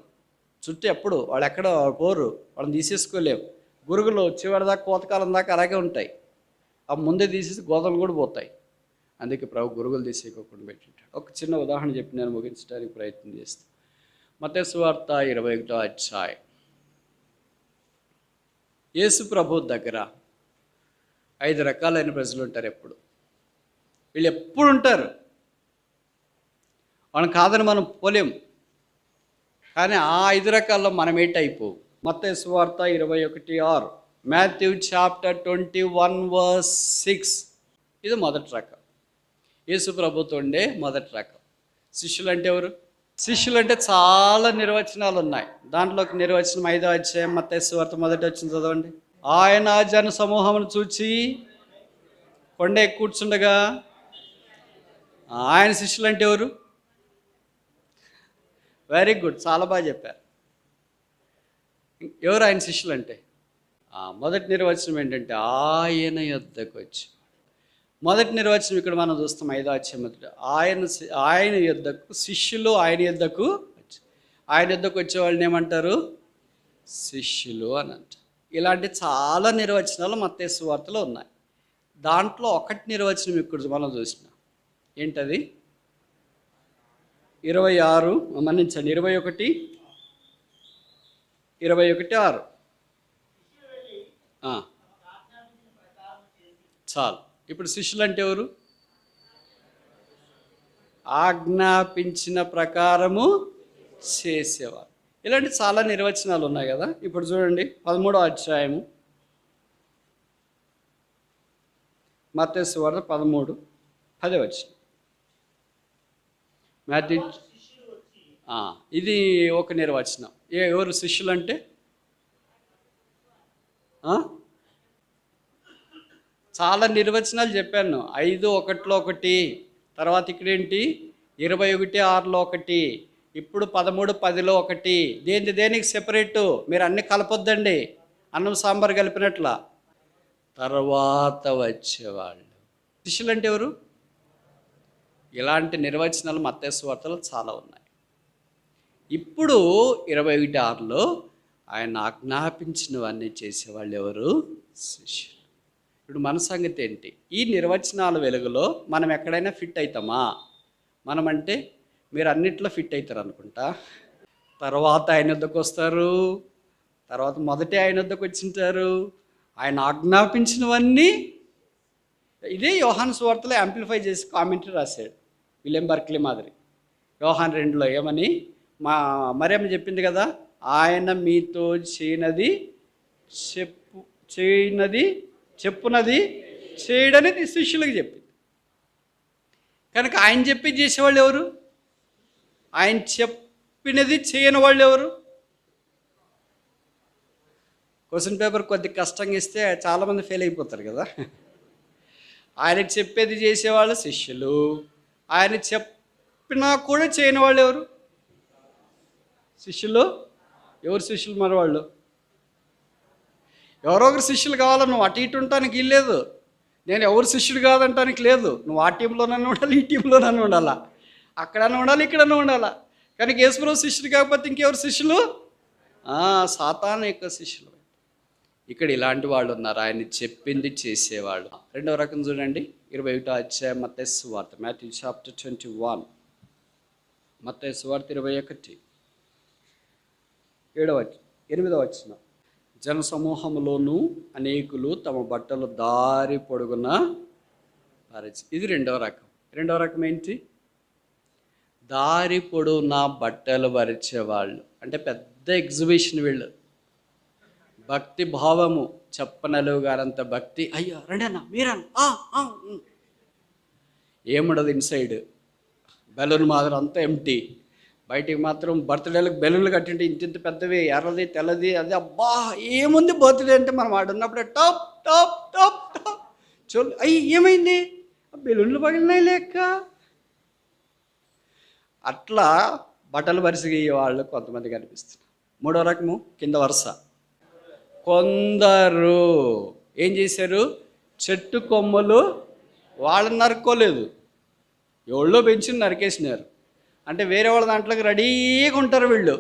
చుట్టూ. ఎప్పుడు వాళ్ళు ఎక్కడ పోరు, వాళ్ళని తీసేసుకోలేము. గురుగులు చివరిదాకా కోతకాలం దాకా అలాగే ఉంటాయి. ఆ ముందే తీసేసి గోదలు కూడా పోతాయి. అందుకే ప్రభు గురుగులు తీసేయకుండా పెట్టింటాడు. ఒక చిన్న ఉదాహరణ చెప్పి నేను ముగించడానికి ప్రయత్నం చేస్తాను. మత్తయి సువార్త 21వ అధ్యాయం. యేసు ప్రభు దగ్గర 5 రకాలైన ప్రజలు ఉంటారు. వీళ్ళు ఎప్పుడు ఉంటారు. వాళ్ళని కాదని మనం పోలేము. కానీ ఆ 5 రకాల్లో మనం ఏంటైపోవు. మత్తయి సువార్త 21:6, మాథ్యూ చాప్టర్ 21:6. ఇది మొదటి రకం. యేసు ప్రభుతో ఉండే మొదటి రకం. శిష్యులు అంటే ఎవరు? శిష్యులు అంటే చాలా నిర్వచనాలు ఉన్నాయి. దాంట్లోకి నిర్వచనం 5వ అధ్యాయం మత్తయి సువార్త మొదటి వచ్చిన చదవండి. ఆయన జన సమూహమును చూచి కొండ ఎక్కి కూర్చుండగా, ఆయన శిష్యులు అంటే ఎవరు? వెరీ గుడ్, చాలా బాగా చెప్పారు. ఎవరు ఆయన శిష్యులు అంటే? మొదటి నిర్వచనం ఏంటంటే ఆయన యొద్దకు వచ్చి. మొదటి నిర్వచనం ఇక్కడ మనం చూస్తాం 5వ అధ్యాయం. ఆయన యొద్దకు శిష్యులు, ఆయన యొద్దకు వచ్చి. ఆయన యొద్దకు వచ్చే వాళ్ళని ఏమంటారు? శిష్యులు అని అంటారు. ఇలాంటి చాలా నిర్వచనాలు మత్తయి సువార్తలో ఉన్నాయి. దాంట్లో ఒకటి నిర్వచనం ఇక్కడ మనం చూసినాం. ఏంటది? 21:6. చాలు. ఇప్పుడు శిష్యులు అంటే ఎవరు? ఆజ్ఞాపించిన ప్రకారము చేసేవారు. ఇలాంటి చాలా నిర్వచనాలు ఉన్నాయి కదా. ఇప్పుడు చూడండి 13వ అధ్యాయము మత్తయి సువార్త 13:10 వచ్చింది. మాథ్యూ ఇది ఒక నిర్వచనం. ఎవరు శిష్యులు అంటే? చాలా నిర్వచనాలు చెప్పాను. 5:1లో ఒకటి, తర్వాత ఇక్కడేంటి 21:6లో ఒకటి, ఇప్పుడు 13:10లో ఒకటి. దేనికి సెపరేటు? మీరు అన్నీ కలపొద్దండి, అన్నం సాంబార్ కలిపినట్ల. తర్వాత వచ్చేవాళ్ళు శిష్యులు అంటే ఎవరు? ఇలాంటి నిర్వచనాలు మత్తయి సువార్తలో చాలా ఉన్నాయి. ఇప్పుడు 21:6లో ఆయన ఆజ్ఞాపించినవన్నీ చేసేవాళ్ళు ఎవరు? శిష్యులు. ఇప్పుడు మన సంగతి ఏంటి? ఈ నిర్వచనాల వెలుగులో మనం ఎక్కడైనా ఫిట్ అవుతామా? మనమంటే మీరు అన్నిట్లో ఫిట్ అవుతారు అనుకుంటా. తర్వాత ఆయన వద్దకు వస్తారు, తర్వాత మొదటే ఆయన వద్దకు వచ్చింటారు. ఆయన ఆజ్ఞాపించినవన్నీ ఇదే యోహాను సువార్తలో యాంప్లిఫై చేసి కామెంటరీ రాశాడు విలియం బర్క్లీ మాదిరి. యోహాను 2లో ఏమని, మరియమ్మ చెప్పింది కదా, ఆయన మీతో చెప్పునది చేయడని శిష్యులకు చెప్పింది. కనుక ఆయన చెప్పి చేసేవాళ్ళు ఎవరు? ఆయన చెప్పినది చేయని వాళ్ళు ఎవరు? క్వశ్చన్ పేపర్ కొద్ది కష్టంగా ఇస్తే చాలామంది ఫెయిల్ అయిపోతారు కదా. ఆయన చెప్పేది చేసేవాళ్ళు శిష్యులు, ఆయన చెప్పినా కూడా చేయని వాళ్ళు ఎవరు? శిష్యులు. ఎవరు శిష్యులు? మరి వాళ్ళు ఎవరో ఒకరు శిష్యులు కావాలి. నువ్వు అటు ఇటు ఉండటానికి లేదు. నేను ఎవరు శిష్యుడు కాదంటానికి లేదు. నువ్వు ఆ టీంలోనన్నా ఉండాలి, ఈ టీంలోనన్నా ఉండాలా, అక్కడన్నా ఉండాలి, ఇక్కడన్నా ఉండాలా. కానీ యేసుప్రభు శిష్యుడు కాకపోతే ఇంకెవరు శిష్యులు? సాతాను యొక్క శిష్యులు. ఇక్కడ ఇలాంటి వాళ్ళు ఉన్నారు, ఆయన చెప్పింది చేసేవాళ్ళు. రెండవ రకం చూడండి, 21వ అధ్యాయం మత్తయి సువార్త, మాథ్యూ చాప్టర్ 21, మత్తయి సువార్త 21, 8వ వచనం. జన సమూహంలోనూ అనేకులు తమ బట్టలు దారి పొడుగున పారేసి. ఇది రెండవ రకం. రెండవ రకం ఏంటి? దారి పొడవునా బట్టలు పరిచేవాళ్ళు. అంటే పెద్ద ఎగ్జిబిషన్ వీళ్ళు. భక్తి భావము చెప్పనలుగారంత భక్తి. అయ్యో రండి అన్న, మీరన్నా, ఏముండదు ఇన్సైడ్. బెలూన్ మాత్రం అంతా ఎంటీ. బయటికి మాత్రం బర్త్డేలకు బెలూన్లు కట్టింటే ఇంత పెద్దవి, ఎర్రది తెల్లది, అది అబ్బా ఏముంది బర్త్డే అంటే మనం ఆడున్నప్పుడే టాప్ టాప్ టాప్ టాప్ అయ్యి ఏమైంది, బెలూన్లు పగిలినాయి లెక్క. అట్లా బట్టలు పరిసిగే వాళ్ళు కొంతమంది కనిపిస్తున్నారు. మూడో రకము కింద వరుస. కొందరు ఏం చేశారు? చెట్టు కొమ్మలు వాళ్ళని నరుక్కోలేదు, ఎవళ్ళో పెంచి నరికేసినారు. అంటే వేరే వాళ్ళ దాంట్లోకి రెడీగా ఉంటారు వీళ్ళు.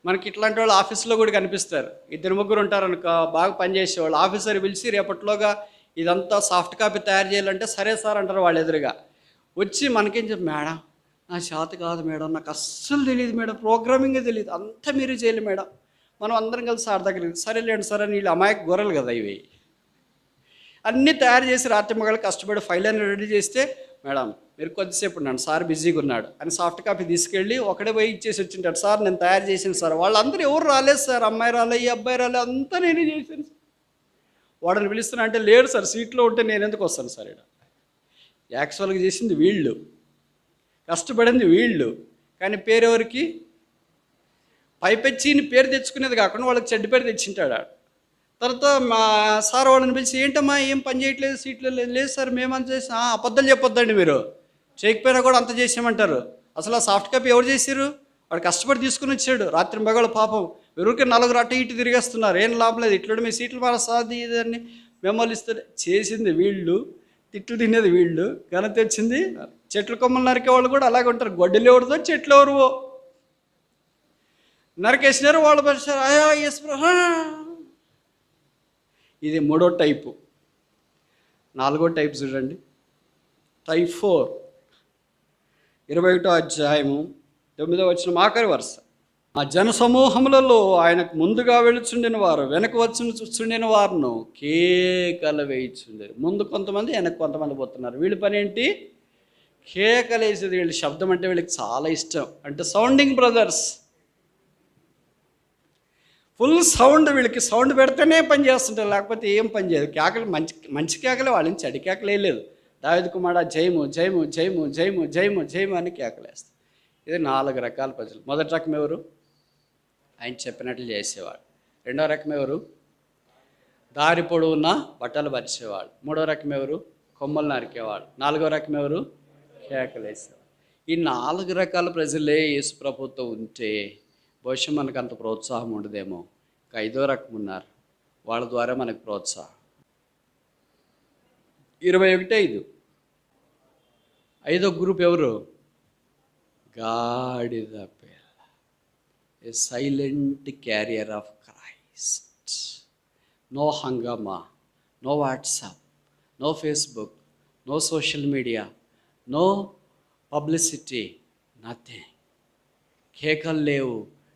మనకి ఇట్లాంటి వాళ్ళు ఆఫీస్లో కూడా కనిపిస్తారు. 2-3 ఉంటారు అనుకో, బాగా పనిచేసేవాళ్ళు. ఆఫీసర్ పిలిచి రేపట్లోగా ఇదంతా సాఫ్ట్ కాపీ తయారు చేయాలంటే సరే సార్ అంటారు వాళ్ళు ఎదురుగా. వచ్చి మనకేం చెప్పి, మేడం నా చేత కాదు మేడం, నాకు అస్సలు తెలియదు మేడం, ప్రోగ్రామింగే తెలియదు, అంతా మీరు చేయాలి మేడం. మనం అందరం కలిసి సార్ దగ్గరికి, సరేలేండి సార్ అని. వీళ్ళు అమాయక గొర్రెలు కదా ఇవి. అన్నీ తయారు చేసి రాత్రి మగళ్ళు కష్టపడి ఫైల్ అని రెడీ చేస్తే, మేడం మీరు కొద్దిసేపు ఉన్నాను, సార్ బిజీగా ఉన్నాడు అని సాఫ్ట్ కాపీ తీసుకెళ్ళి ఒకడే పోయి ఇచ్చేసి వచ్చింటాడు. సార్ నేను తయారు చేసాను సార్. వాళ్ళందరూ ఎవరు రాలేదు సార్, అమ్మాయి రాలే, ఈ అబ్బాయి రాలే, అంతా నేనే చేశాను. వాడిని పిలుస్తున్నా అంటే, లేడు సార్ సీట్లో ఉంటే నేను ఎందుకు వస్తాను సార్. ఇక్కడ యాక్చువల్గా చేసింది వీళ్ళు, కష్టపడింది వీళ్ళు, కానీ పేరెవరికి? పైపెచ్చిని పేరు తెచ్చుకునేది కాకుండా వాళ్ళకి చెడ్డ పేరు తెచ్చింటాడు. తర్వాత మా సార్ వాళ్ళని పిలిచి, ఏంటమ్మా ఏం పని చేయట్లేదు, సీట్లు లేదు సార్ మేమంత చేసి. అబద్ధాలు చెప్పొద్దండి, మీరు చేయకపోయినా కూడా అంత చేసామంటారు. అసలు ఆ సాఫ్ట్ కాపీ ఎవరు చేశారు? వాడు కష్టపడి తీసుకుని వచ్చాడు రాత్రి మగవాళ్ళు. పాపం ఎవరికి 4 అటు ఇటు తిరిగేస్తున్నారు, ఏం లాభం లేదు. ఇట్లా మీ సీట్లు మారసాది ఇదని మెమోలు ఇస్తారు. చేసింది వీళ్ళు, తిట్లు తినేది వీళ్ళు, ఘనత తెచ్చింది. చెట్లు కొమ్మలు నరికే వాళ్ళు కూడా అలాగే ఉంటారు. గొడ్డలు ఎవరిదో చెట్లు ఎవరువో నరికేసినారు, వాళ్ళు పరిచారు. అయ్యా ఎస్. ఇది 3వ టైపు. 4వ టైప్ చూడండి, టైప్ 4, 21వ అధ్యాయము 9వ వచనం ఆఖరి వరుస. ఆ జన సమూహములలో ఆయనకు ముందుగా వెళుచుండిన వారు వెనక వచ్చుచుండిన వారును కేకలు వేయిచుండేరు. ముందు కొంతమంది, వెనక కొంతమంది పోతున్నారు. వీళ్ళ పని ఏంటి? కేకలు వేసేది. వీళ్ళ శబ్దం అంటే వీళ్ళకి చాలా ఇష్టం. అంటే సౌండింగ్ బ్రదర్స్, ఫుల్ సౌండ్. వీళ్ళకి సౌండ్ పెడితేనే పని చేస్తుంటారు, లేకపోతే ఏం పని చేయదు. కేకలు మంచి కేకలే, వాళ్ళని చెడు కేకలే లేదు. దావీదు కుమారుడా జయము జయము జయము జయము జయము జయము అని కేకలేస్తారు. ఇది 4 రకాల ప్రజలు. మొదటి రకం ఎవరు? ఆయన చెప్పినట్లు చేసేవాడు. రెండవ రకం ఎవరు? దారి పొడవునా బట్టలు పరిచేవాడు. మూడవ రకం ఎవరు? కొమ్మలు నరికేవాడు. 4వ రకం ఎవరు? కేకలేసేవాడు. ఈ 4 రకాల ప్రజలే యేసు ప్రభుతో ఉంటే బహుశా మనకు అంత ప్రోత్సాహం ఉండదేమో. 5వ రకం ఉన్నారు, వాళ్ళ ద్వారా మనకు ప్రోత్సాహం. 21:5. 5వ గ్రూప్ ఎవరు? గాడిద పిల్ల, a silent carrier of Christ. No హంగామా, no WhatsApp, no Facebook, no social media, no publicity, nothing. కేకలు లేవు,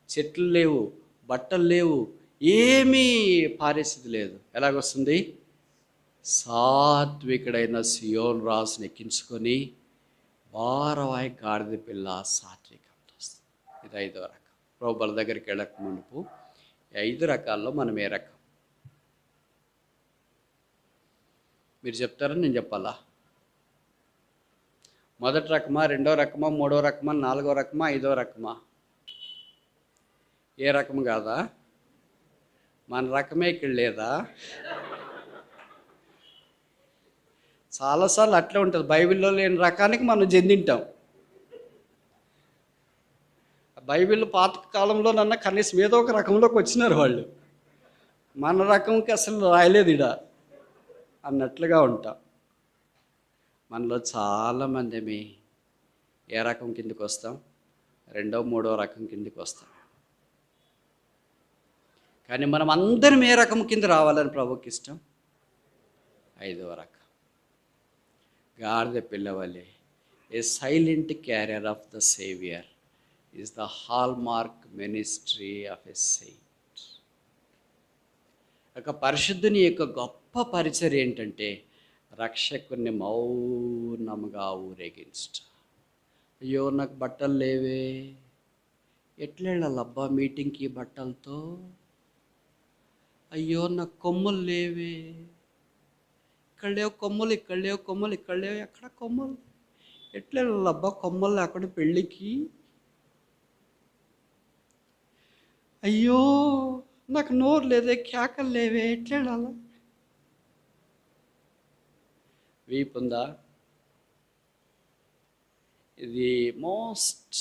చెట్లు లేవు, బట్టలు లేవు, ఏమీ పరిస్థితి లేదు. ఎలాగొస్తుంది? సాత్వికుడైన సియోన్ రాసుని ఎక్కించుకొని భారవాయి గాడిద పిల్ల సాత్వికంతో వస్తుంది. ఇది 5వ రకం. ప్రభువుల దగ్గరికి వెళ్ళక మునుపు 5 రకాల్లో మనం ఏ రకం? మీరు చెప్తారని నేను చెప్పాలా? మొదటి రకమా, 2వ రకమా, 3వ రకమా, 4వ రకమా, 5వ రకమా? ఏ రకం కాదా? మన రకమే ఇక్కడ లేదా? చాలాసార్లు అట్లే ఉంటుంది. బైబిల్లో లేని రకానికి మనం చెందింటాం. బైబిల్ పాత కాలంలో నన్న కనీసం ఏదో ఒక రకంలోకి వచ్చినారు వాళ్ళు. మన రకంకి అసలు రాయలేదు ఇడ అన్నట్లుగా ఉంటాం. మనలో చాలామంది ఏ రకం కిందకి వస్తాం? 2వ 3వ రకం కిందకి వస్తాం. కానీ మనం అందరం ఏ రకం కింద రావాలని ప్రభువుకి ఇష్టం? 5వ రకం. గాడిద పిల్లవలే a silent carrier of the saviour is the hallmark ministry of a saint. ఒక పరిశుద్ధుని యొక్క గొప్ప పరిచర్య ఏంటంటే రక్షకుని మౌనముగా ఊరేగించట. అయ్యో నాకు బట్టలు లేవే, ఎట్లా వెళ్ళాలబ్బా మీటింగ్కి బట్టలతో? అయ్యో నాకు కొమ్ములు లేవే, ఇక్కడ లేవు కొమ్ములు, ఇక్కడ లేవు కొమ్ములు, ఇక్కడ లేవు, ఎక్కడ కొమ్ములు? ఎట్లా వెళ్ళాలబ్బా కొమ్ములు లేకుండా పెళ్ళికి? అయ్యో నాకు నోరు లేదే, కేకలు లేవే, ఎట్లా వెళ్ళాలా? వీపు ఉందా? ఇది మోస్ట్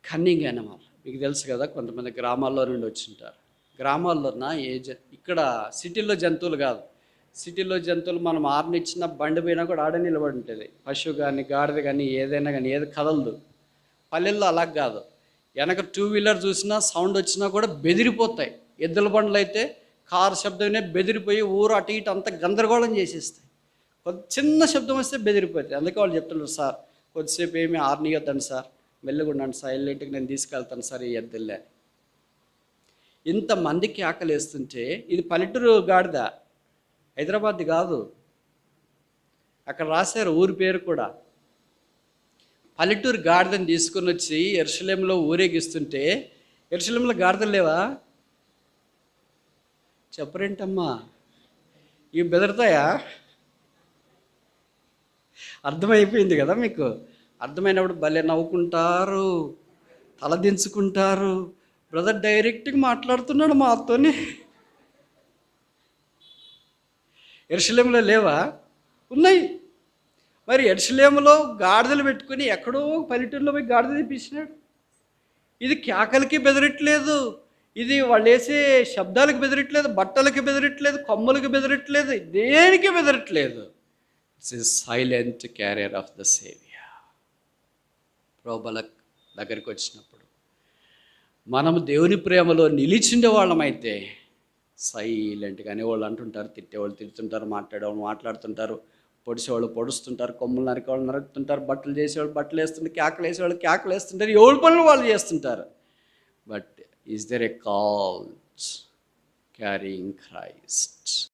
కన్నింగ్ యానిమల్. మీకు తెలుసు కదా, కొంతమంది గ్రామాల్లో నుండి వచ్చింటారు. గ్రామాల్లోన ఇక్కడ సిటీలో జంతువులు కాదు. సిటీలో జంతువులు మనం ఆరనిచ్చిన బండి పోయినా కూడా ఆడ నిలబడి ఉంటుంది. పశువు కానీ గాడిద కానీ ఏదైనా కానీ ఏది కదలదు. పల్లెల్లో అలా కాదు. వెనక 2 వీలర్ చూసినా సౌండ్ వచ్చినా కూడా బెదిరిపోతాయి. ఎద్దుల బండ్లు అయితే కారు శబ్దమే బెదిరిపోయి ఊరు అటు ఇటు అంతా గందరగోళం చేసేస్తాయి. చిన్న శబ్దం వస్తే బెదిరిపోతాయి. అందుకే వాళ్ళు చెప్తున్నారు, సార్ కొద్దిసేపు ఏమీ ఆరనియొద్దండి సార్, మెల్లగా ఉండండి సార్, సైలెంట్గా నేను తీసుకెళ్తాను సార్ ఈ ఎద్దులే. ఇంతమందికి ఆకలి వేస్తుంటే ఇది పల్లెటూరు గాడిద, హైదరాబాద్ది కాదు. అక్కడ రాశారు ఊరి పేరు కూడా. పల్లెటూరు గాడిదని తీసుకొని వచ్చి యెరూషలేములో ఊరేగిస్తుంటే, యెరూషలేములో గాడిదలు లేవా? చెప్పరేంటమ్మా? ఇవి బెదరతాయా? అర్థమైపోయింది కదా మీకు. అర్థమైనప్పుడు భలే నవ్వుకుంటారు, తలదించుకుంటారు. బ్రదర్ డైరెక్ట్గా మాట్లాడుతున్నాడు మాతోనే. యెరూషలేములో లేవా? ఉన్నాయి. మరి యెరూషలేములో గాడిదలు పెట్టుకుని ఎక్కడో పల్లెటూరులో పోయి గాడిద తెప్పించినాడు. ఇది కేకలకి బెదరట్లేదు, ఇది వాళ్ళు వేసే శబ్దాలకు బెదరట్లేదు, బట్టలకి బెదరట్లేదు, కొమ్మలకి బెదరట్లేదు, దేనికి బెదరట్లేదు. It's a silent carrier of the saviour. ప్రభువుల దగ్గరికి వచ్చినప్పుడు మనము దేవుని ప్రేమలో నిలిచిండే వాళ్ళమైతే సైలెంట్గా అనేవాళ్ళు అంటుంటారు, తిట్టేవాళ్ళు తిడుతుంటారు, మాట్లాడేవాళ్ళు మాట్లాడుతుంటారు, పొడిసేవాళ్ళు పొడుస్తుంటారు, కొమ్ములు నరికేవాళ్ళు నరుకుతుంటారు, బట్టలు చేసేవాళ్ళు బట్టలు వేస్తుంటారు, కేకలు వేసేవాళ్ళు కేకలు వేస్తుంటారు, ఎవరి పనులు వాళ్ళు చేస్తుంటారు. But is there a call carrying Christ?